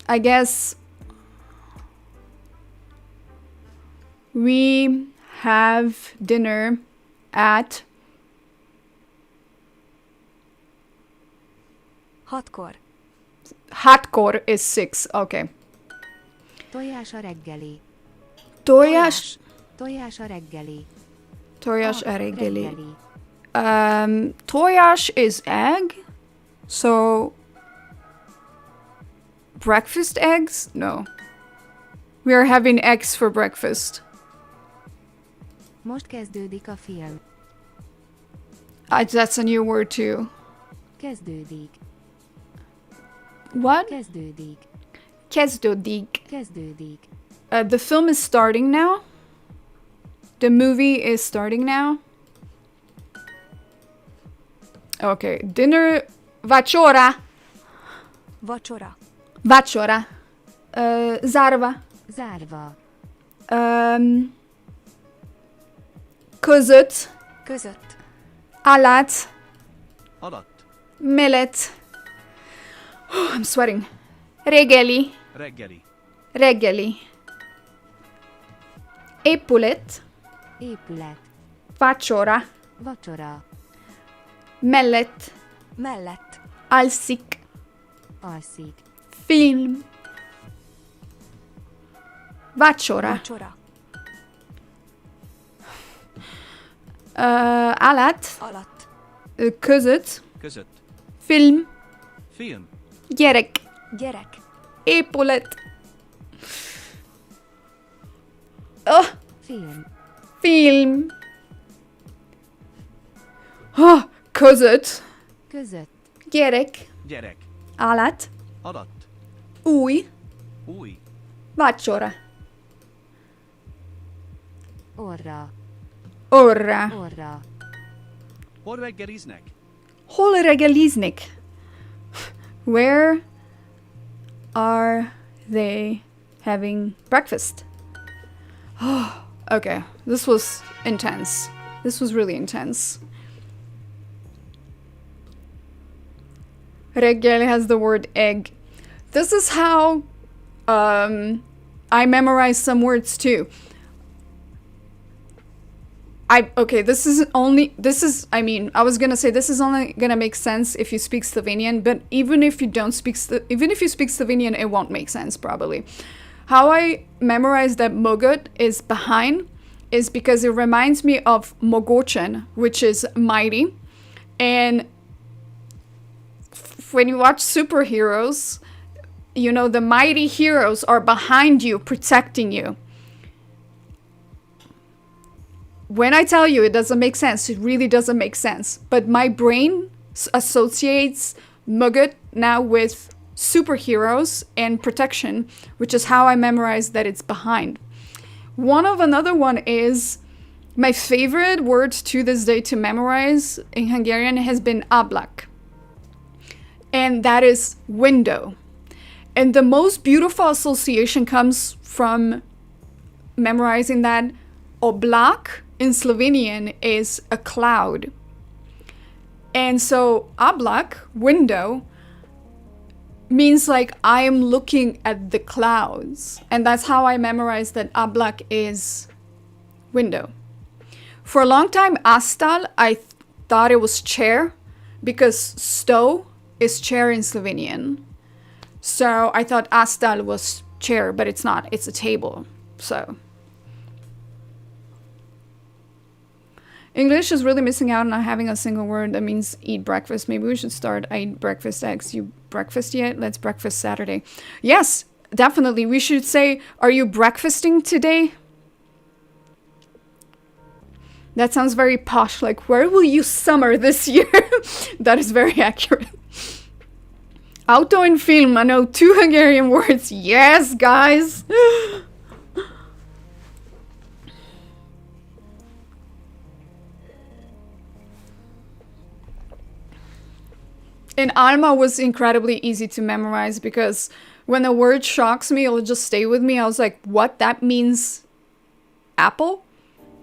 I guess we have dinner at 6-kor. Hatkor is 6. Okay. Tojás a reggeli. Tojás Tojás a reggeli. Tojás A reggeli. Tojás is egg. So breakfast eggs? No. We are having eggs for breakfast. Most kezdődik a film. That's a new word too. Kezdődik. What? Kezdődik. Kezdődik. Kezdődik. The film is starting now. The movie is starting now. Okay, dinner. Vacsora. Vacsora. Vacsora. Zárva. Zárva. Között. Között. Alatt. Alatt. Mellett. Oh, I'm sweating. Reggeli. Reggeli. Reggeli. Épület. Épület. Vacsora. Vacsora. Mellett. Mellett. Alszik. Alszik. Film. Vacsora. Vacsora. Alatt. Alatt. Között. Között. Film. Film. Gyerek. Gyerek. Épület. Oh, Film. film. Oh, között. Között. Gyerek. Gyerek. Alatt. Alatt. Új. Új. Vacsora. Orra. Orra. Orra. Hol reggeliznek? Hol reggeliznek? Where are they having breakfast? Oh, okay. This was intense. This was really intense. Reggel has the word egg. This is how I memorize some words too. I mean, I was gonna say this is only gonna make sense if you speak Slovenian, but even if you speak Slovenian, it won't make sense probably. How I memorize that mogot is behind is because it reminds me of mogochen, which is mighty. And when you watch superheroes, you know, the mighty heroes are behind you, protecting you. When I tell you it doesn't make sense, it really doesn't make sense. But my brain associates Mugut now with superheroes and protection, which is how I memorize that it's behind. Another one is my favorite word to this day to memorize in Hungarian has been ablak. And that is window. And the most beautiful association comes from memorizing that oblak in Slovenian is a cloud. And so ablak, window, means like I am looking at the clouds. And that's how I memorized that ablak is window. For a long time, astal, I thought it was chair because sto is chair in Slovenian. So I thought astal was chair, but it's not. It's a table. So English is really missing out on not having a single word that means eat breakfast. Maybe we should start I eat breakfast eggs. You breakfast yet? Let's breakfast Saturday. Yes, definitely. We should say, are you breakfasting today? That sounds very posh. Like, where will you summer this year? That is very accurate. Auto and film. I know 2 Hungarian words. Yes, guys. And Alma was incredibly easy to memorize because when a word shocks me, it'll just stay with me. I was like, what? That means apple?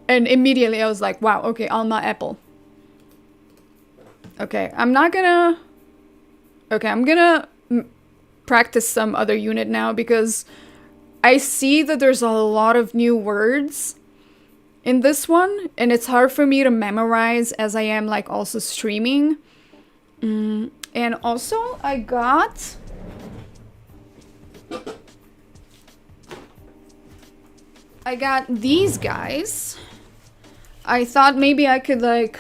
And immediately I was like, wow, okay, Alma apple. Okay, I'm gonna practice some other unit now because I see that there's a lot of new words in this one and it's hard for me to memorize as I am like also streaming. And also I got these guys. I thought maybe I could like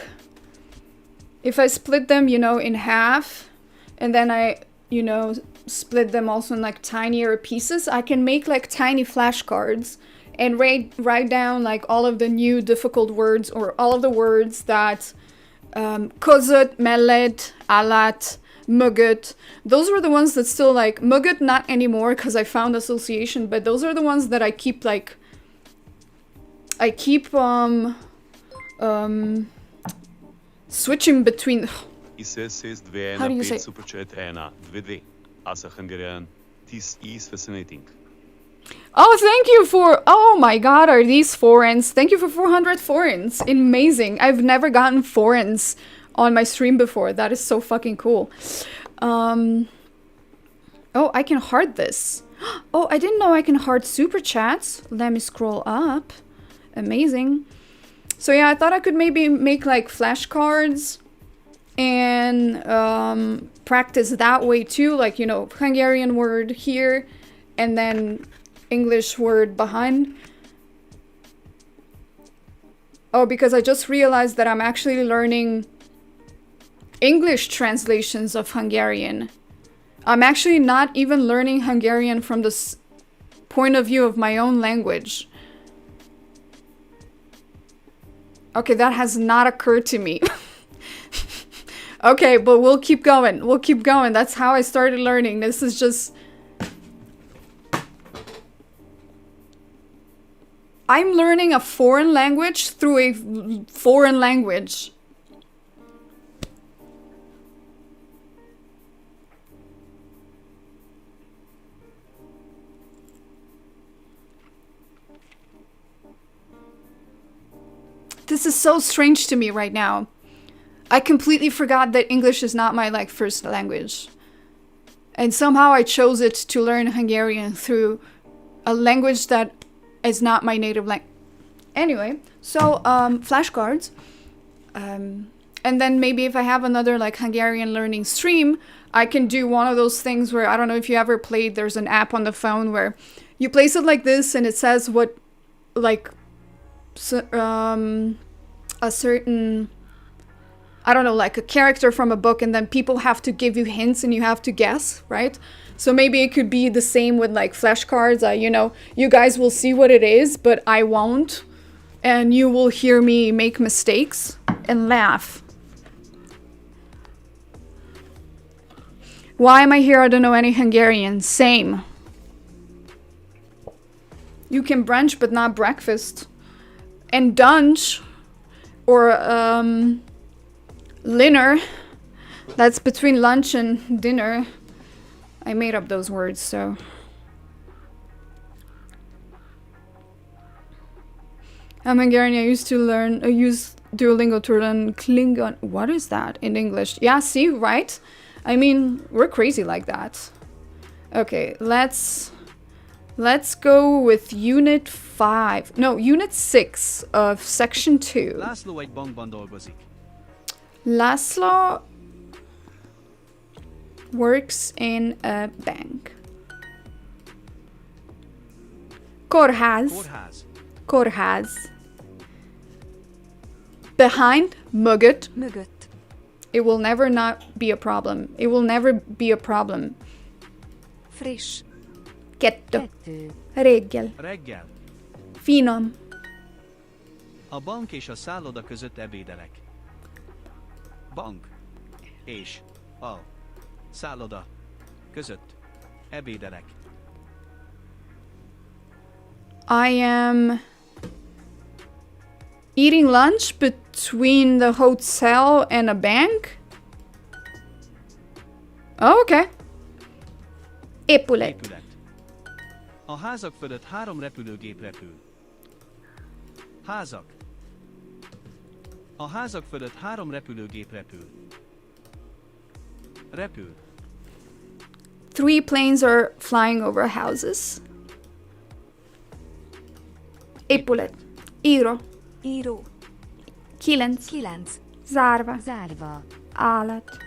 if I split them, you know, in half, and then I, you know, split them also in like tinier pieces, I can make like tiny flashcards and write down like all of the new difficult words, or all of the words that között, mellett, alatt, mögött. Those were the ones that still like, mögött not anymore because I found association, but those are the ones that I keep like, I keep switching between. How do you say? Super chat Anna, 2D. As a Hungarian, this is fascinating. Oh, thank you for, oh my god, are these foreigns? Thank you for 400 foreigns. Amazing. I've never gotten foreigns on my stream before. That is so fucking cool. Oh, I can heart this. Oh, I didn't know I can heart super chats. Let me scroll up. Amazing. So yeah, I thought I could maybe make like flashcards and practice that way too. Like, you know, Hungarian word here and then English word behind. Oh, because I just realized that I'm actually learning English translations of Hungarian. I'm actually not even learning Hungarian from the point of view of my own language. Okay, that has not occurred to me. Okay, but we'll keep going. We'll keep going. That's how I started learning. This is just... I'm learning a foreign language through a foreign language. This is so strange to me right now. I completely forgot that English is not my like first language. And somehow I chose it to learn Hungarian through a language that is not my native language. Anyway, so flashcards. And then maybe if I have another like Hungarian learning stream, I can do one of those things where, I don't know if you ever played, there's an app on the phone where you place it like this and it says what, like, a certain, I don't know, like a character from a book, and then people have to give you hints and you have to guess, right? So maybe it could be the same with like flashcards. You know, you guys will see what it is, but I won't. And you will hear me make mistakes and laugh. Why am I here? I don't know any Hungarian. Same. You can brunch, but not breakfast. And dunch, or dinner, that's between lunch and dinner. I made up those words, so. I'm Hungarian. I used to learn, I use Duolingo to learn Klingon. What is that in English? Yeah, see, right? I mean, we're crazy like that. Okay, let's go with Unit 5. No, Unit 6 of Section 2. László egy bankban dolgozik. Laszlo works in a bank. Kórház. Kórház. Kórház. Behind, mögött. Mögött. It will never not be a problem. It will never be a problem. Friss. Kettő. Kettő. Reggel. Reggel. Finom. A bank és a szálloda között ebédelek. Bank. És. A. Szálloda. Között. Ebédelek. I am eating lunch between the hotel and a bank. Oh, okay. Épület. Épület. A házak fölött 3 repülőgép repül. Házak. A házak fölött 3 repülőgép repül. Repül. 3 planes are flying over houses. Épület. Író. Író. 9. 9. Zárva. Zárva. Állat.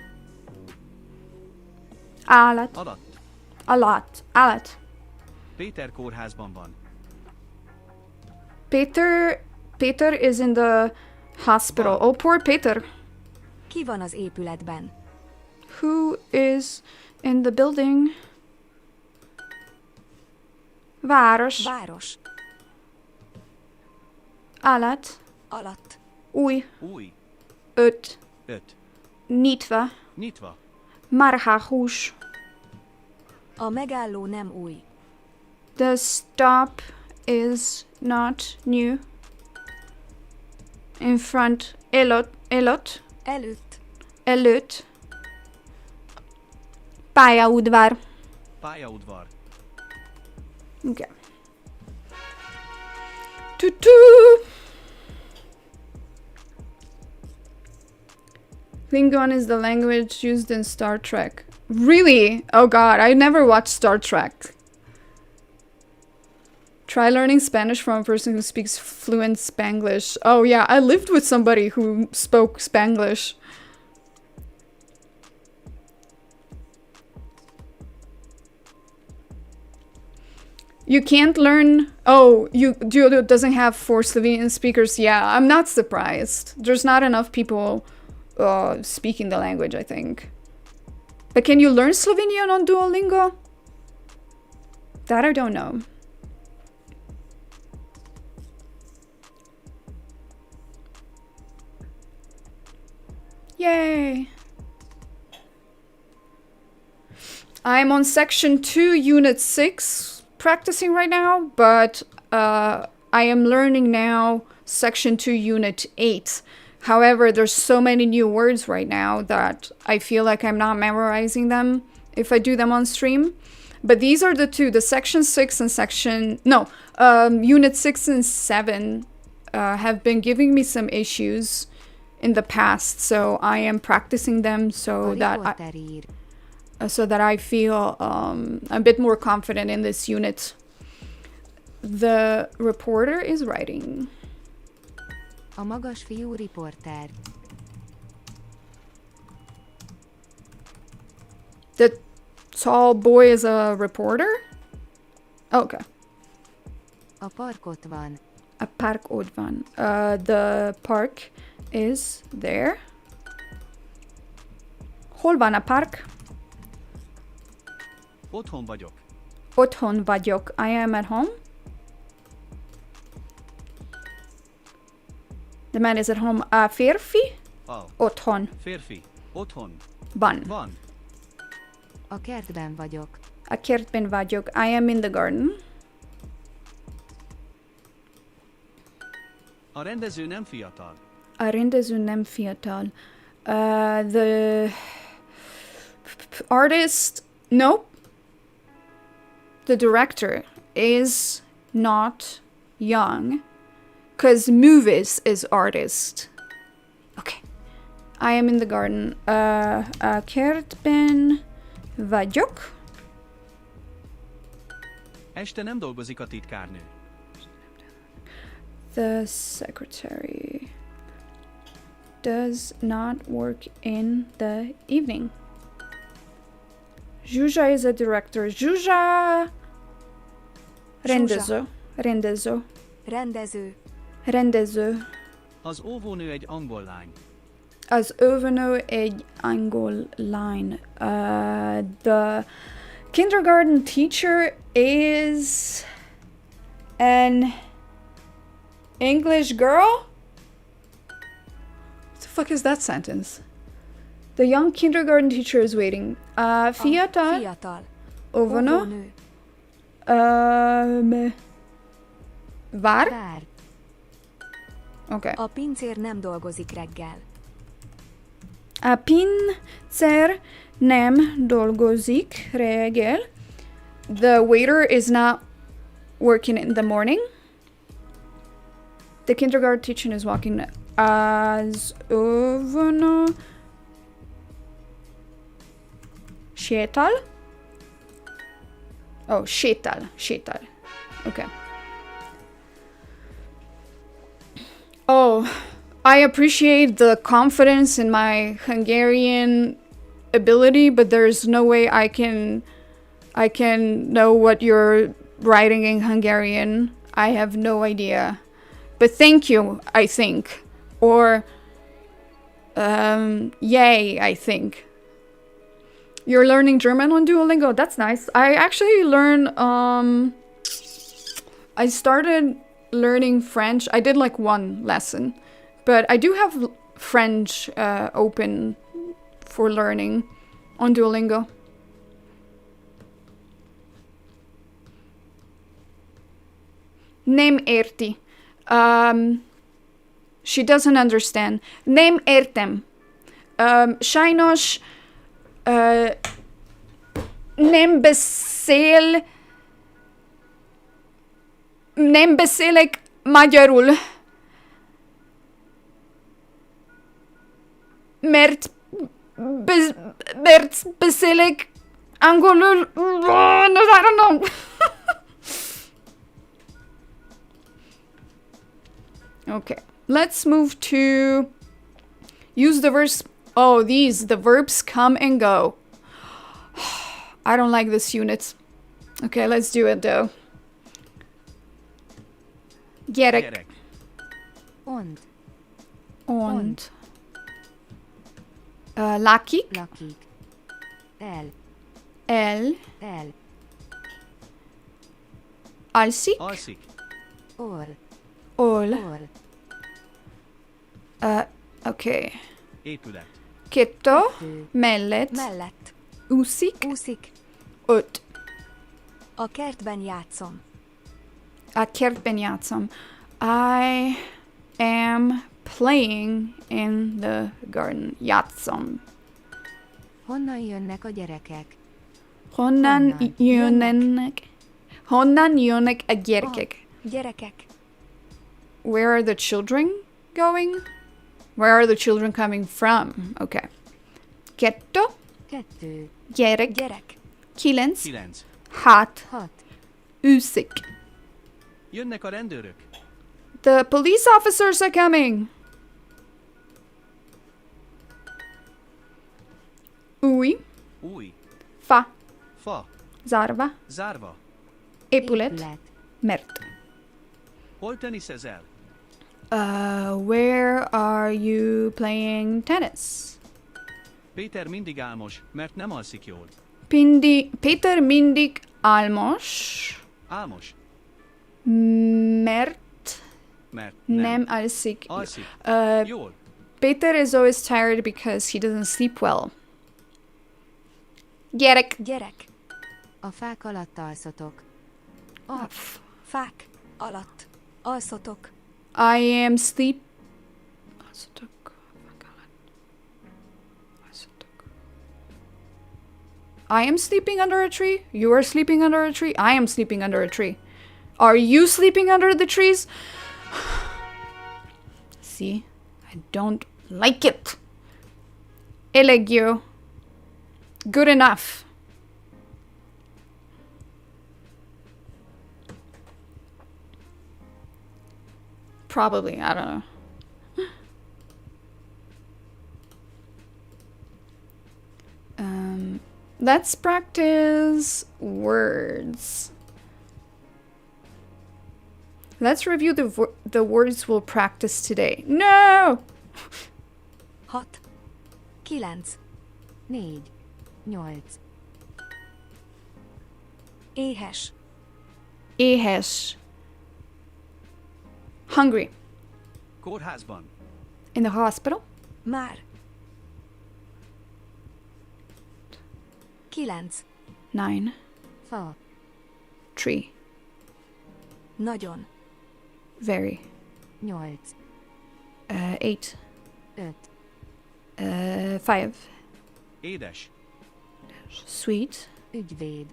Állat. Alatt. Alatt. Állat. Péter kórházban van. Peter is in the hospital. Oh, poor Peter. Ki van az épületben? Who is in the building? Város. Város. Állat. Alatt. Új. Új. 5. 5. Nyitva. Nyitva. Marhahús. A megálló nem új. The stop is not new. In front. Előtt. Előtt. Pályaudvar. Pályaudvar. Okay. Tutu. Klingon is the language used in Star Trek. Really? Oh god, I never watched Star Trek. Try learning Spanish from a person who speaks fluent Spanglish. Oh yeah, I lived with somebody who spoke Spanglish. You can't learn... Oh, Duolingo doesn't have 4 Slovenian speakers. Yeah, I'm not surprised. There's not enough people speaking the language, I think. But can you learn Slovenian on Duolingo? That I don't know. Yay! I'm on section 2, unit 6, practicing right now, but I am learning now section 2, unit 8. However, there's so many new words right now that I feel like I'm not memorizing them if I do them on stream. But these are the two, the section 6 and unit 6 and 7 have been giving me some issues in the past, so I am practicing them so that I feel a bit more confident in this unit. The reporter is writing. A magas fiú riporter. The tall boy is a reporter? Okay. A park ott van. A park ott van. The park is there. Hol van a park? Otthon vagyok. Otthon vagyok. I am at home. The man is at home. A férfi? Otthon. Férfi. Otthon. Van. Van. A kertben vagyok. A kertben vagyok. I am in the garden. A rendező nem fiatal. A rendező nem fiatal. The artist... Nope. The director is not young. Because movies is artist. Okay. I am in the garden. A kertben vagyok. Este nem dolgozik a titkárnő. The secretary does not work in the evening. Zsuzsa is a director. Zsuzsa! Rendező. Rendező. Rendező. Rendező. Az óvónő egy angol lány. Az óvónő egy angol lány. The kindergarten teacher is an English girl? What the fuck is that sentence? The young kindergarten teacher is waiting. Fiatal. Fiatal. Óvónő. Vár? Vár. Okay. A pincér nem dolgozik reggel. A pincér nem dolgozik reggel. The waiter is not working in the morning. The kindergarten teacher is walking. Az óvónő sétál. Oh, sétál. Sétál. Okay. Oh, I appreciate the confidence in my Hungarian ability, but there's no way I can know what you're writing in Hungarian. I have no idea. But thank you, I think. Or Yay, I think. You're learning German on Duolingo? That's nice. I actually I started learning French. I did like one lesson. But I do have French open for learning on Duolingo. Nem érti. She doesn't understand. Nem értem. Sajnos nem beszélek magyarul. Mert beszélek angolul. I don't know. Okay, let's move to use the verbs. Oh, the verbs come and go. I don't like this unit. Okay, let's do it though. Gyerek. Gyerek. Und. Lakik. Lakik. El. Alszik. Alszik. Ol. Okay. Épület. Kettő. Kettő. Mellett. Úszik. Öt. A kertben játszom. A kertben játszom. I am playing in the garden. Játszom. Honnan jönnek a gyerekek? Honnan jönnek a gyerekek? Gyerekek. Where are the children going? Where are the children coming from? Okay. Kettő. Gyerek. 9. 9. 6. 6. Úszik. Jönnek a rendőrök. The police officers are coming. Új. Fa. Zárva. Épület. Mert. Hol teniszezel? Where are you playing tennis? Péter mindig álmos, mert nem alszik jól. Péter mindig álmos. Álmos. Mert nem alszik. Alszik. Jól. Peter is always tired because he doesn't sleep well. Gyerek. A fák alatt alszotok. Fák alatt alszotok. I am sleeping under a tree. You are sleeping under a tree. I am sleeping under a tree. Are you sleeping under the trees? See, I don't like it. Elegio. Good enough. Probably, I don't know. Let's practice words. Let's review the words we'll practice today. No! 6. 9. 4. 8. Éhes. Hungry. Kórházban. In the hospital. Már. 9. 9. Fa. Tree. Nagyon. Very. 8. 8. 5. 5. Édes. Sweet. Ügyvéd.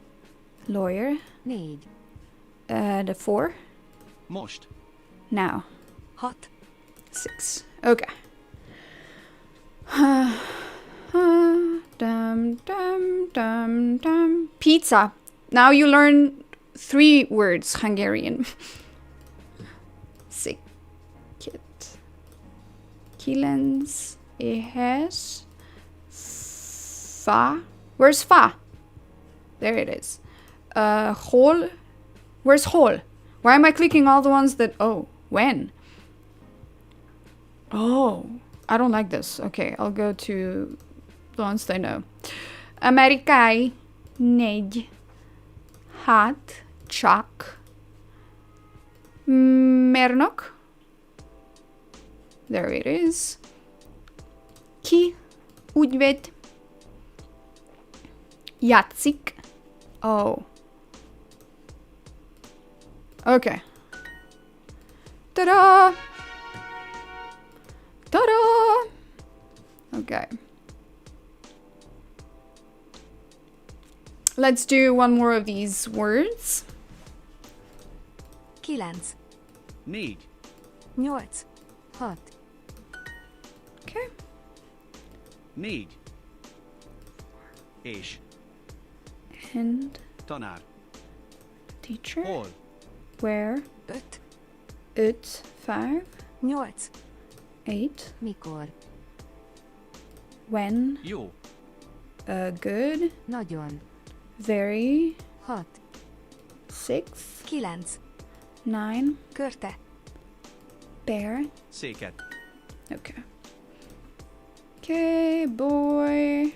Lawyer. 4. The 4. Most. Now. 6. 6. Okay. Pizza. Now you learn 3 words Hungarian. Széket. 9. Éhes. Fa. Where's fa? There it is. Hol. Where's hol? Why am I clicking all the ones that... Oh, when? Oh, I don't like this. Okay, I'll go to the ones that I know. Amerikai, négy, hát, csak, mérnök. There it is. Ki, ügyvéd, játszik. Oh. Okay. Ta-da! Ta-da! Okay. Let's do one more of these words. 9, 4, 8, 6, Okay. 4. És. And Tanár. teacher. Hol. Where? 5, 5, 5, 8, 8. mikor, When? Jó. Good. nagyon, Very. 6, 6, 9, 9. körte, Bear. Széket. Okay. Okay, boy.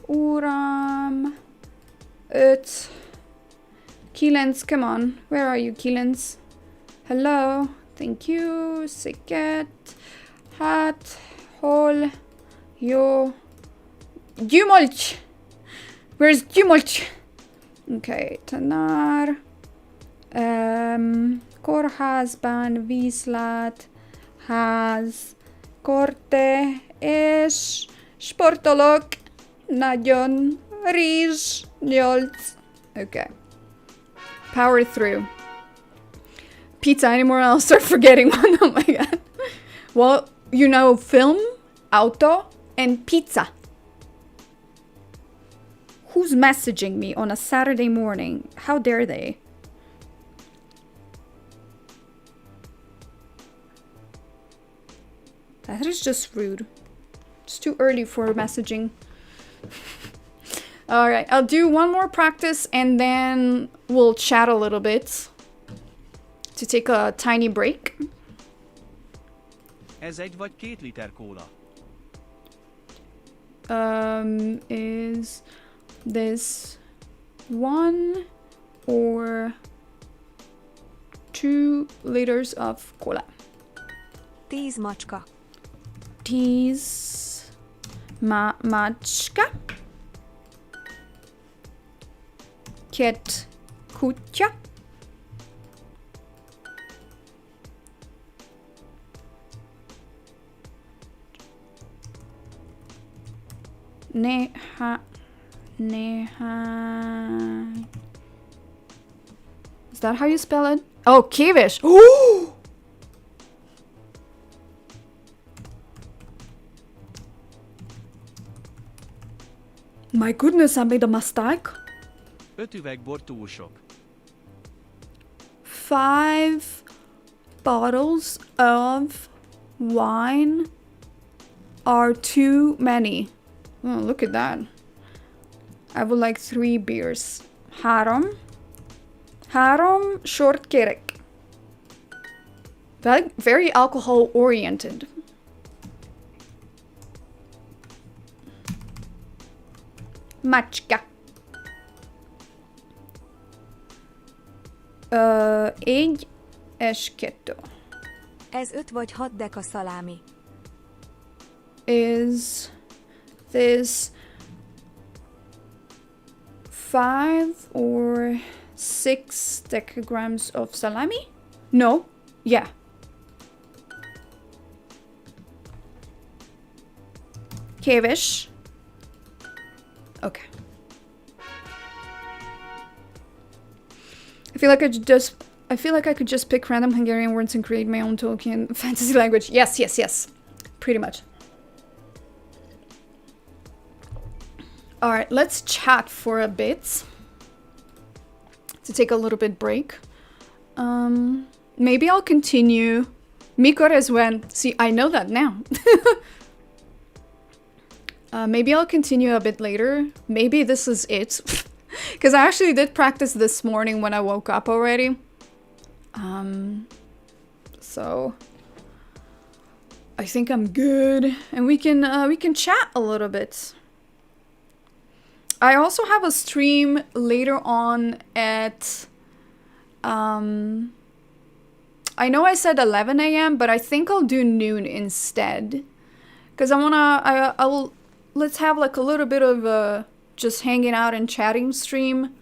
Uram. 5. Keelans, come on. Where are you, Keelans? Hello. Thank you. Széket. Hát. Hol. Jó. Gyümölcs. Where's gyümölcs? Okay, tanár. Kórházban vízlát, ház, korte, és sportolok, nagyon, rizs, 8. Okay. Power through. Pizza anymore? I'll start forgetting one. Oh my god. Well, you know, film, auto, and pizza. Who's messaging me on a Saturday morning? How dare they? That is just rude. It's too early for messaging. Alright, I'll do one more practice and then we'll chat a little bit to take a tiny break. Ez 1 vagy 2 liter kóla. Is this 1 or 2 liters of cola? 10 macska, 10 macska. Két kutya. Is that how you spell it? Oh, kivish. Oh! My goodness, I made a mistake. 5 üveg bor túl sok. 5 bottles of wine are too many. Oh, look at that. I would like 3 beers. 3. 3 short kérek. Very alcohol oriented. Macska. 1 és 2. ez 5 vagy 6 deka szalámi, Is this 5 or 6 decagrams of salami? No. Yeah. Kevés. Okay. I feel like I could just pick random Hungarian words and create my own Tolkien fantasy language. Yes, yes, yes. Pretty much. Alright, let's chat for a bit. To take a little bit break. Maybe I'll continue. Mikor es when. See, I know that now. Maybe I'll continue a bit later. Maybe this is it. Because I actually did practice this morning when I woke up already. So I think I'm good, and we can chat a little bit. I also have a stream later on at I know I said 11 a.m., but I think I'll do noon instead. Because I will, let's have like a little bit of a just hanging out and chatting stream.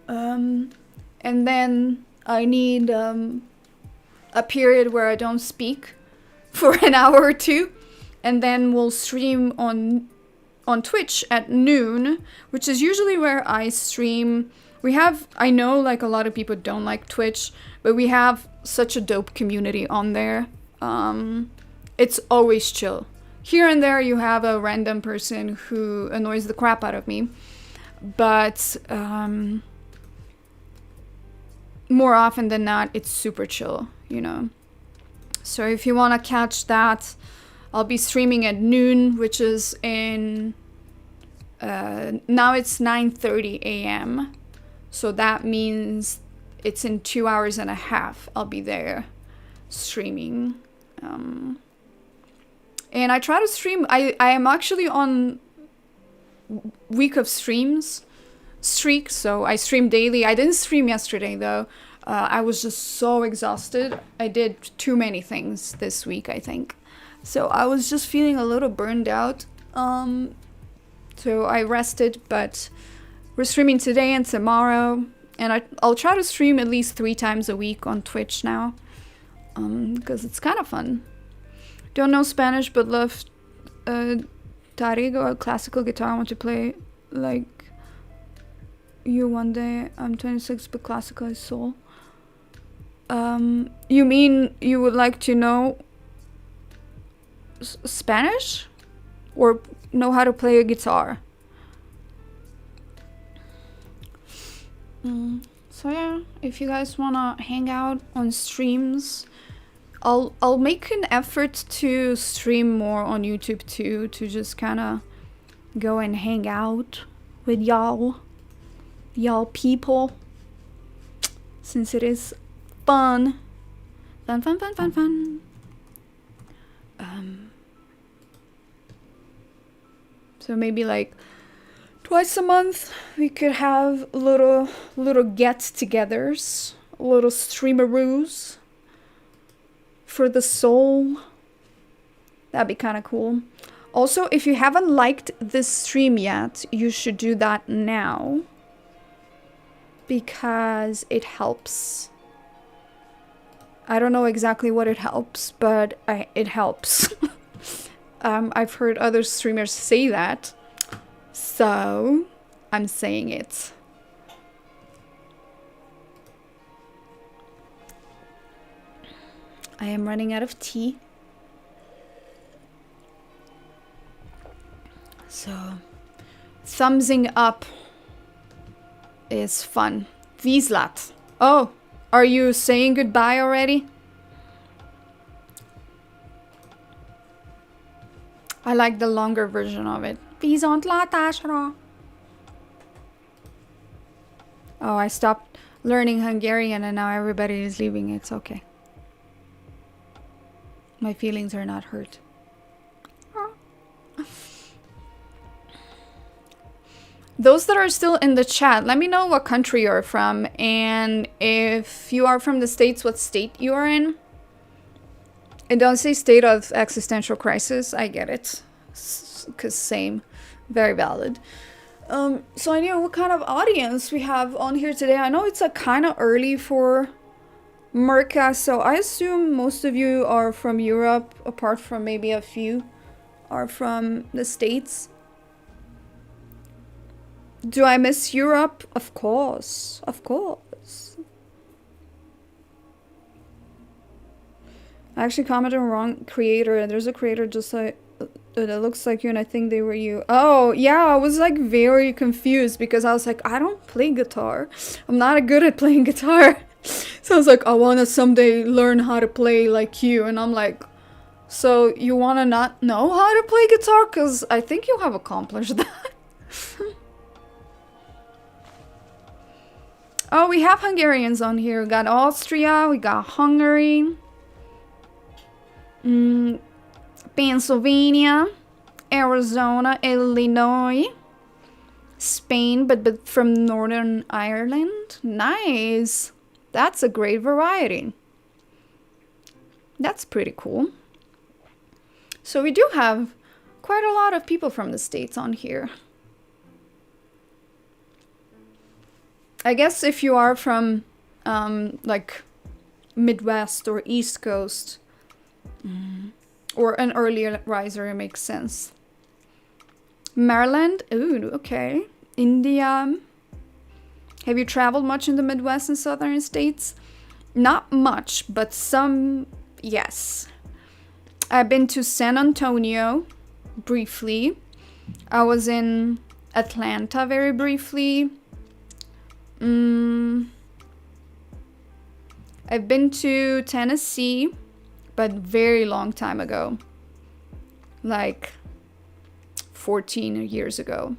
And then I need a period where I don't speak for an hour or two. And then we'll stream on Twitch at noon, which is usually where I stream. We have, I know like a lot of people don't like Twitch, but we have such a dope community on there. It's always chill. Here and there you have a random person who annoys the crap out of me, but more often than not, it's super chill, you know. So if you want to catch that, I'll be streaming at noon, which is in now it's 9:30 a.m. So that means it's in 2 hours and a half. I'll be there streaming. And I try to stream. I am actually on week of streams streak, so I stream daily. I didn't stream yesterday though. I was just so exhausted. I did too many things this week, I think. So I was just feeling a little burned out. So I rested, but we're streaming today and tomorrow. And I'll try to stream at least 3 times a week on Twitch now. Because it's kind of fun. Don't know Spanish, but love Tarigo, a classical guitar. I want to play like you one day. I'm 26, but classical is soul. You mean you would like to know Spanish? Or know how to play a guitar? So yeah, if you guys wanna hang out on streams, I'll make an effort to stream more on YouTube too, to just kind of go and hang out with y'all people, since it is fun. So maybe like twice a month we could have little get-togethers, little streameroos for the soul. That'd be kind of cool. Also, if you haven't liked this stream yet, you should do that now, because it helps. I don't know exactly what it helps, but it helps. I've heard other streamers say that, so I'm saying it. I am running out of tea. So, thumbsing up is fun. Wieslat. Oh, are you saying goodbye already? I like the longer version of it. Viszontlátásra. Oh, I stopped learning Hungarian and now everybody is leaving. It's okay. My feelings are not hurt. Those that are still in the chat, let me know what country you're from, and if you are from the States, what state you are in. It does say state of existential crisis. I get it. Because same. Very valid. So I know what kind of audience we have on here today. I know it's like kind of early for Merca, so I assume most of you are from Europe, apart from maybe a few are from the States. Do I miss Europe? Of course. Of course. I actually commented on wrong creator. There's a creator just like that looks like you, and I think they were you. Oh, yeah, I was like very confused because I was like, I don't play guitar. I'm not good at playing guitar. So I was like, I want to someday learn how to play like you. And I'm like, so you want to not know how to play guitar? Because I think you have accomplished that. Oh, we have Hungarians on here. We got Austria, we got Hungary. Pennsylvania, Arizona, Illinois, Spain, but from Northern Ireland. Nice. That's a great variety. That's pretty cool. So we do have quite a lot of people from the States on here. I guess if you are from like Midwest or East Coast, or an earlier riser, it makes sense. Maryland, ooh, okay. India. Have you traveled much in the Midwest and Southern states? Not much, but some, yes. I've been to San Antonio briefly. I was in Atlanta very briefly. I've been to Tennessee, but very long time ago. Like 14 years ago.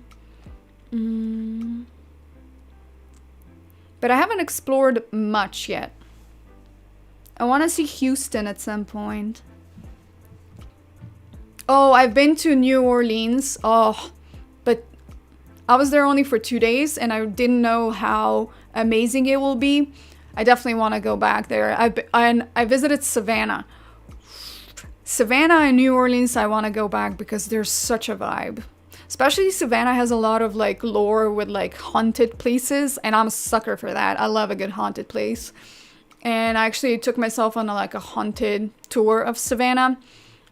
But I haven't explored much yet. I want to see Houston at some point. Oh, I've been to New Orleans. Oh, but I was there only for 2 days and I didn't know how amazing it will be. I definitely want to go back there. I visited Savannah. Savannah and New Orleans, I want to go back because there's such a vibe. Especially Savannah has a lot of like lore with like haunted places, and I'm a sucker for that. I love a good haunted place. And I actually took myself on a haunted tour of Savannah.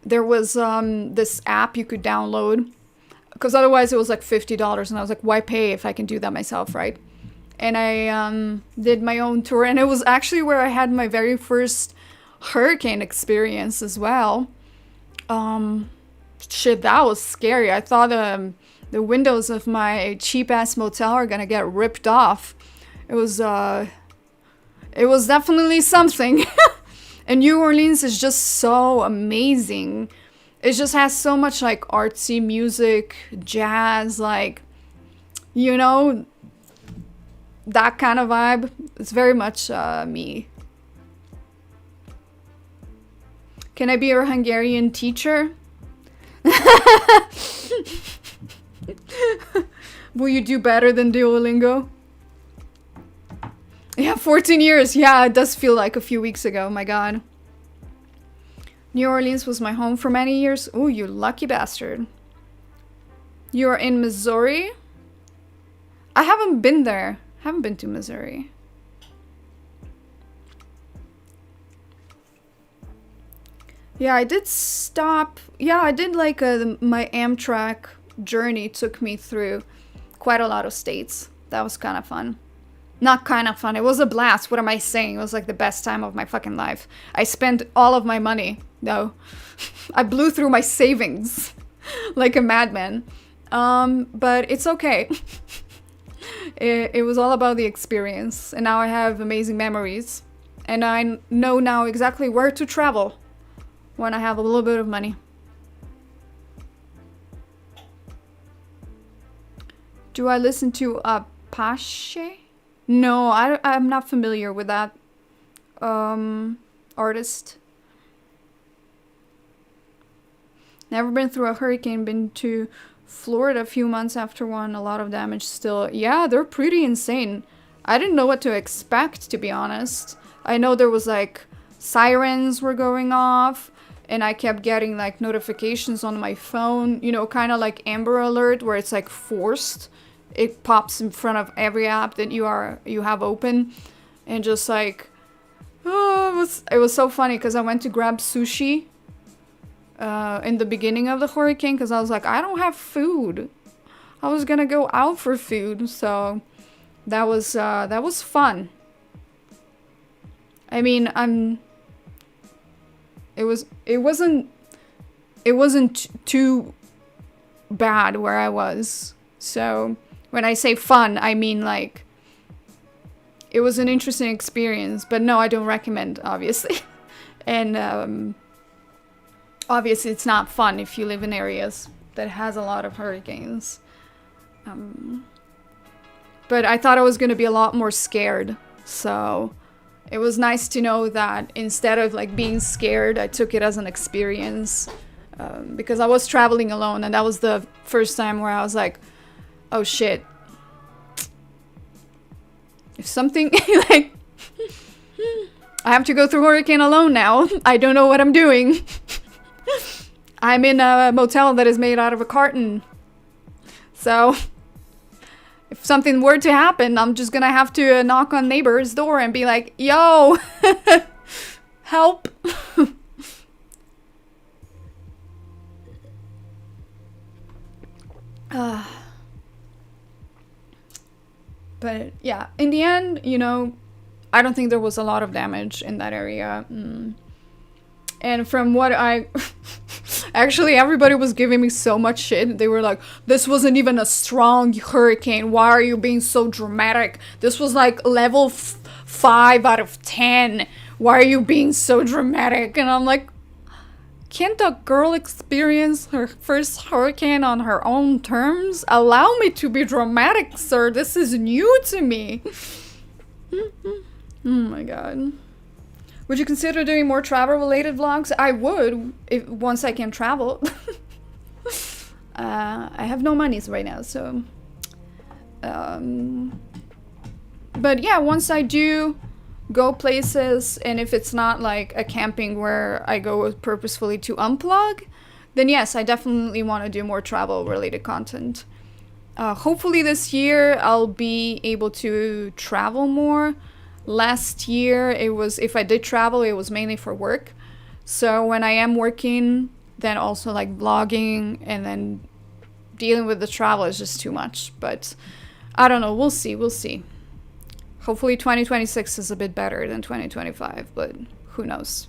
There was this app you could download, because otherwise it was like $50, and I was like, why pay if I can do that myself, right? And I did my own tour, and it was actually where I had my very first hurricane experience as well. Shit, that was scary. I thought the windows of my cheap ass motel are gonna get ripped off. It was definitely something. And New Orleans is just so amazing. It just has so much like artsy music, jazz, like, you know, that kind of vibe. It's very much me. Can I be your Hungarian teacher? Will you do better than Duolingo? Yeah, 14 years. Yeah, it does feel like a few weeks ago. My God. New Orleans was my home for many years. Oh, you lucky bastard. You're in Missouri? I haven't been there. Haven't been to Missouri. Yeah, I did stop. Yeah, I did like my Amtrak journey took me through quite a lot of states. That was kind of fun. Not kind of fun. It was a blast. What am I saying? It was like the best time of my fucking life. I spent all of my money, though. I blew through my savings like a madman. But it's okay. It was all about the experience. And now I have amazing memories. And I know now exactly where to travel when I have a little bit of money. Do I listen to Apache? No, I'm not familiar with that artist. Never been through a hurricane, been to Florida a few months after one, a lot of damage still. Yeah, they're pretty insane. I didn't know what to expect, to be honest. I know there was like sirens were going off, and I kept getting like notifications on my phone, you know, kind of like Amber Alert, where it's like forced. It pops in front of every app that you have open, and just like, oh, it was so funny because I went to grab sushi in the beginning of the hurricane because I was like, I don't have food. I was gonna go out for food, so that was fun. I mean, it wasn't too bad where I was, so. When I say fun, I mean like, it was an interesting experience, but no, I don't recommend, obviously. And obviously it's not fun if you live in areas that has a lot of hurricanes. But I thought I was going to be a lot more scared, so it was nice to know that instead of like being scared, I took it as an experience. because I was traveling alone, and that was the first time where I was like, oh shit. If something, like, I have to go through hurricane alone now. I don't know what I'm doing. I'm in a motel that is made out of a carton. So, if something were to happen, I'm just gonna have to knock on neighbor's door and be like, yo, help. But yeah, in the end, you know, I don't think there was a lot of damage in that area. And from what I... Actually, everybody was giving me so much shit. They were like, this wasn't even a strong hurricane. Why are you being so dramatic? This was like level 5 out of 10. Why are you being so dramatic? And I'm like, can't a girl experience her first hurricane on her own terms? Allow me to be dramatic, sir. This is new to me. Oh my god. Would you consider doing more travel-related vlogs? I would, if once I can travel. I have no monies right now, so... But yeah, once I do go places, and if it's not like a camping where I go purposefully to unplug, then yes, I definitely want to do more travel-related content. Hopefully this year I'll be able to travel more. Last year, it was, if I did travel, it was mainly for work. So when I am working, then also like vlogging and then dealing with the travel is just too much. But I don't know, we'll see, we'll see. Hopefully 2026 is a bit better than 2025, but who knows.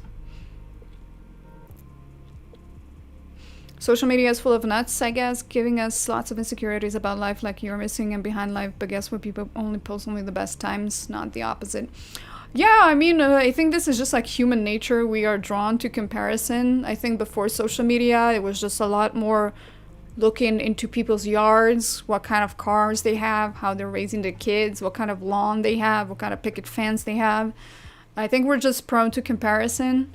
Social media is full of nuts, I guess, giving us lots of insecurities about life, like you're missing and behind life, but guess what? People only post only the best times, not the opposite. Yeah, I mean, I think this is just like human nature. We are drawn to comparison. I think before social media, it was just a lot more looking into people's yards, what kind of cars they have, how they're raising their kids, what kind of lawn they have, what kind of picket fence they have. I think we're just prone to comparison.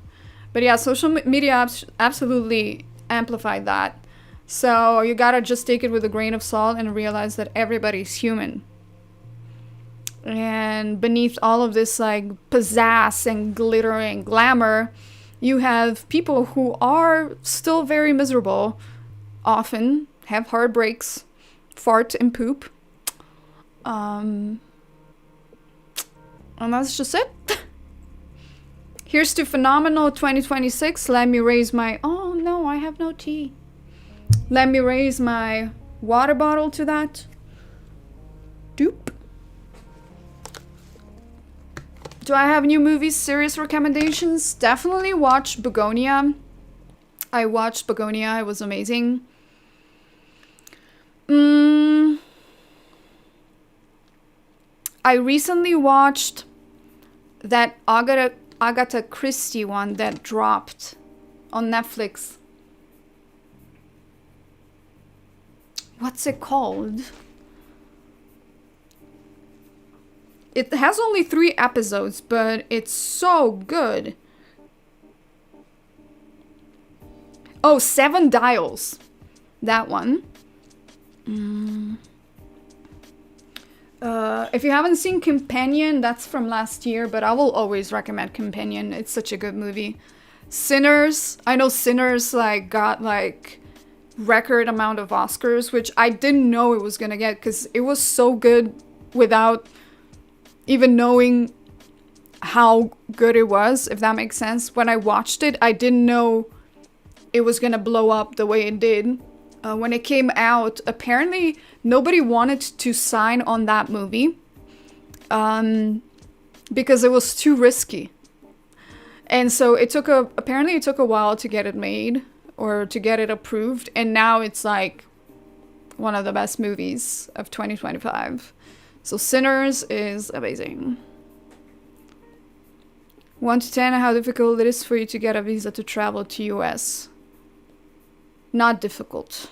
But yeah, social media absolutely amplified that. So you gotta just take it with a grain of salt and realize that everybody's human. And beneath all of this like pizzazz and glitter and glamour, you have people who are still very miserable, often have heartbreaks, fart and poop. And that's just it. Here's to phenomenal 2026. Let me raise my... Oh no, I have no tea. Let me raise my water bottle to that. Doop. Do I have new movies, series recommendations? Definitely watch Begonia. I watched Begonia. It was amazing. I recently watched that Agatha Christie one that dropped on Netflix. What's it called? It has only 3 episodes, but it's so good. Oh, 7 Dials. That one. If you haven't seen Companion, that's from last year, but I will always recommend Companion. It's such a good movie. Sinners. I know Sinners like got like record amount of Oscars, which I didn't know it was gonna get because it was so good without even knowing how good it was, if that makes sense. When I watched it, I didn't know it was gonna blow up the way it did. When it came out, apparently nobody wanted to sign on that movie because it was too risky. And so apparently it took a while to get it made or to get it approved. And now it's like one of the best movies of 2025. So Sinners is amazing. 1 to 10, how difficult it is for you to get a visa to travel to US. Not difficult.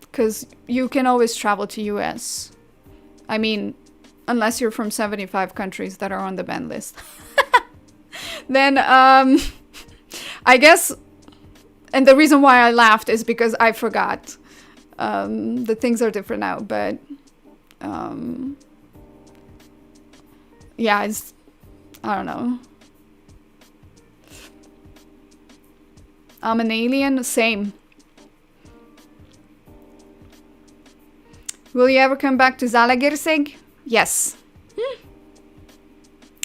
Because you can always travel to US. I mean, unless you're from 75 countries that are on the ban list. then I guess, and the reason why I laughed is because I forgot. The things are different now, but yeah, it's, I don't know. I'm an alien, same. Will you ever come back to Zalaegerszeg? Yes.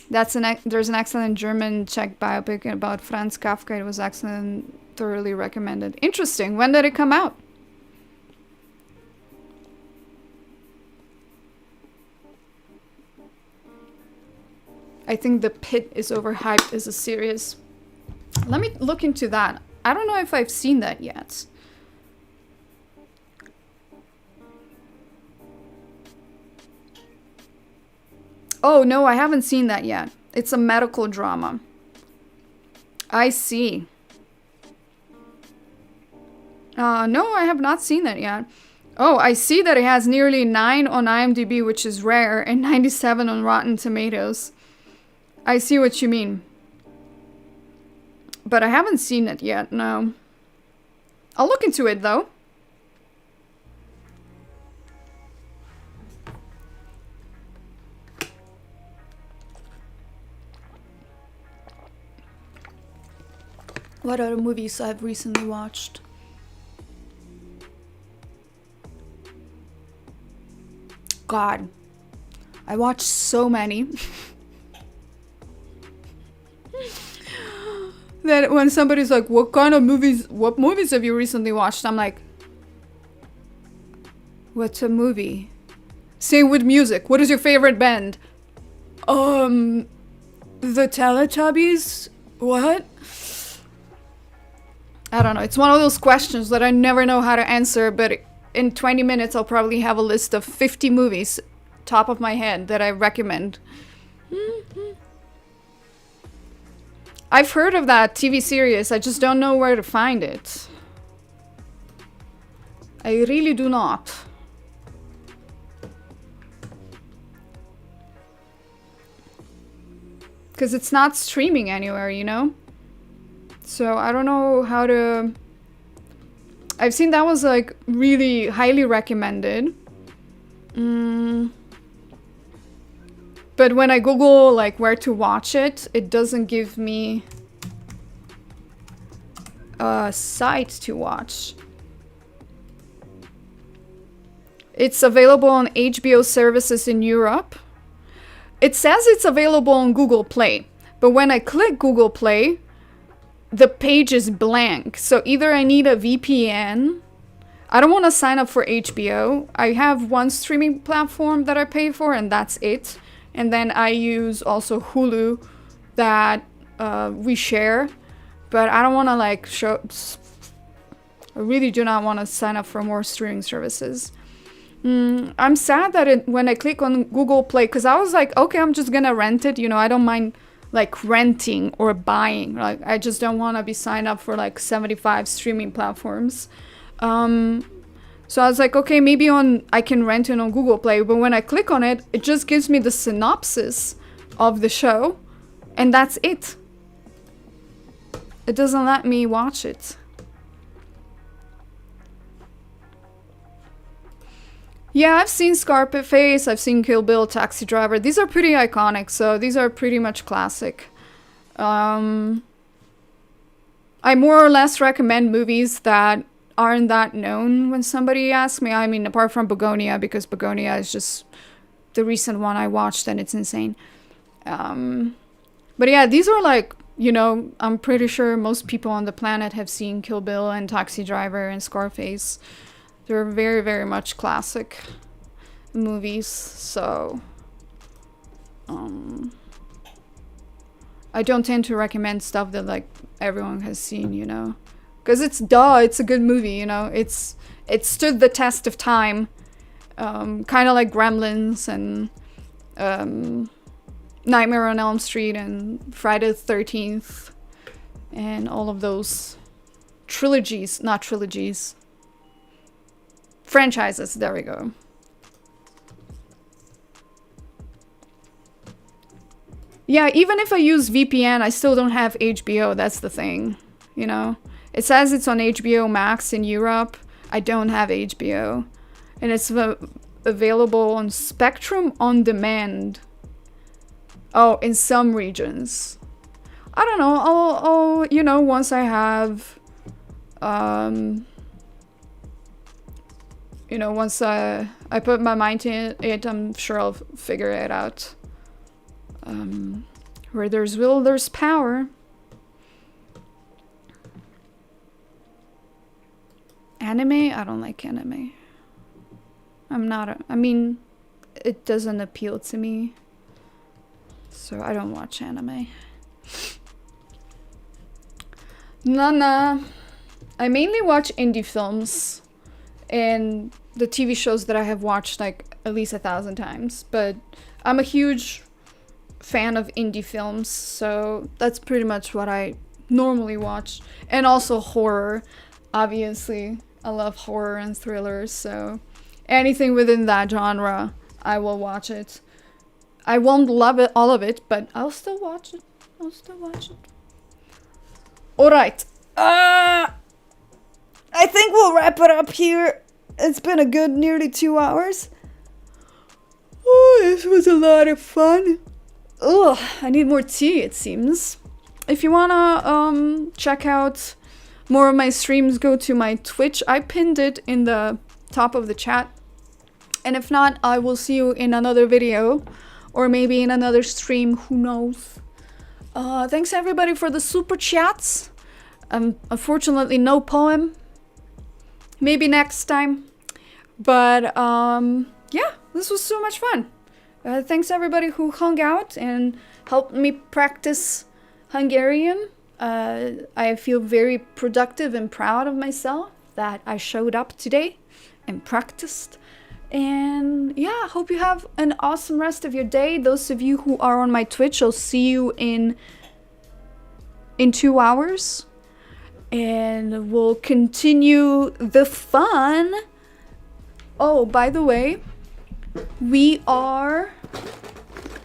There's an excellent German Czech biopic about Franz Kafka. It was excellent, thoroughly recommended. Interesting. When did it come out? I think The Pit is overhyped as a series. Let me look into that. I don't know if I've seen that yet. Oh, no, I haven't seen that yet. It's a medical drama. I see. No, I have not seen that yet. Oh, I see that it has nearly 9 on IMDb, which is rare, and 97 on Rotten Tomatoes. I see what you mean. But I haven't seen it yet, no. I'll look into it, though. What other movies I've recently watched? God, I watched so many. That when somebody's like, what movies have you recently watched? I'm like, what's a movie? Same with music. What is your favorite band? The Teletubbies? What? I don't know. It's one of those questions that I never know how to answer, but in 20 minutes I'll probably have a list of 50 movies top of my head that I recommend. I've heard of that TV series, I just don't know where to find it. I really do not. Because it's not streaming anywhere, you know? So I don't know how to... I've seen that was like really highly recommended. But when I Google like where to watch it, it doesn't give me a site to watch. It's available on HBO services in Europe. It says it's available on Google Play, but when I click Google Play, the page is blank. So either I need a VPN. I don't want to sign up for HBO. I have one streaming platform that I pay for, and that's it. And then I use also Hulu that we share. But I don't want to like I really do not want to sign up for more streaming services. I'm sad that when I click on Google Play, because I was like, okay, I'm just gonna rent it. You know, I don't mind like renting or buying. Like, I just don't want to be signed up for like 75 streaming platforms. So I was like, okay, maybe I can rent it on Google Play. But when I click on it, it just gives me the synopsis of the show, and that's it. It doesn't let me watch it. Yeah, I've seen Scarface, I've seen Kill Bill, Taxi Driver. These are pretty iconic, so these are pretty much classic. I more or less recommend movies that aren't that known when somebody asks me. I mean, apart from Begonia, because Begonia is just the recent one I watched and it's insane. But yeah, these are like, you know, I'm pretty sure most people on the planet have seen Kill Bill and Taxi Driver and Scarface. They're very, very much classic movies, so I don't tend to recommend stuff that like everyone has seen, you know, because it's a good movie, you know, it stood the test of time, kind of like Gremlins and Nightmare on Elm Street and Friday the 13th and all of those franchises, there we go. Yeah, even if I use VPN, I still don't have HBO. That's the thing, you know? It says it's on HBO Max in Europe. I don't have HBO. And it's available on Spectrum On Demand. Oh, in some regions. I don't know. I'll you know, once I have, you know, once I put my mind to it, I'm sure I'll figure it out. Where there's will, there's power. Anime? I don't like anime. I mean, it doesn't appeal to me. So I don't watch anime. Nah. I mainly watch indie films and the TV shows that I have watched like at least 1,000 times. But I'm a huge fan of indie films, so that's pretty much what I normally watch. And also horror, obviously. I love horror and thrillers, so anything within that genre, I will watch it. I won't love it, all of it, but I'll still watch it. Alright. I think we'll wrap it up here. It's been a good nearly 2 hours. Oh, this was a lot of fun. Ugh, I need more tea, it seems. If you wanna check out more of my streams, go to my Twitch. I pinned it in the top of the chat. And if not, I will see you in another video. Or maybe in another stream, who knows. Thanks everybody for the super chats. Unfortunately, no poem. Maybe next time. But yeah, this was so much fun. Thanks everybody who hung out and helped me practice Hungarian. I feel very productive and proud of myself that I showed up today and practiced. And yeah, hope you have an awesome rest of your day. Those of you who are on my Twitch, I'll see you in 2 hours. And we'll continue the fun. Oh, by the way,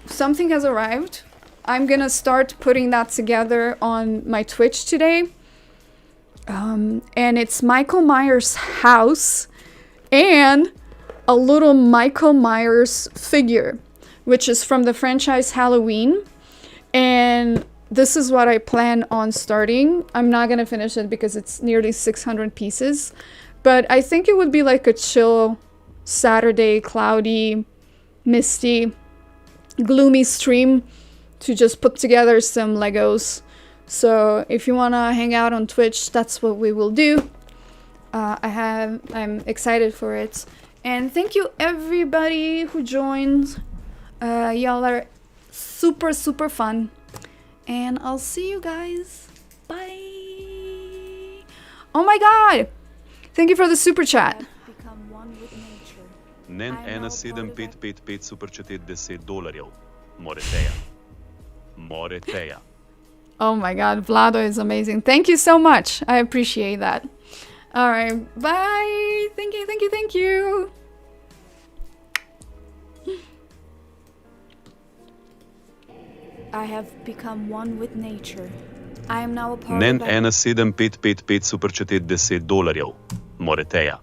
something has arrived. I'm gonna start putting that together on my Twitch today. And it's Michael Myers' house and a little Michael Myers figure, which is from the franchise Halloween. And this is what I plan on starting. I'm not gonna finish it because it's nearly 600 pieces. But I think it would be like a chill Saturday, cloudy, misty, gloomy stream to just put together some Legos. So if you wanna hang out on Twitch, that's what we will do. I'm excited for it. And thank you everybody who joined. Y'all are super, super fun. And I'll see you guys. Bye. Oh my god. Thank you for the super chat. Nen 1755 super chatted $10. Moreteja. Oh my god, Vlado is amazing. Thank you so much. I appreciate that. Alright, bye. Thank you. I have become one with nature. I am now a part Nen of that. 1755 super chatted $10. Moreteja.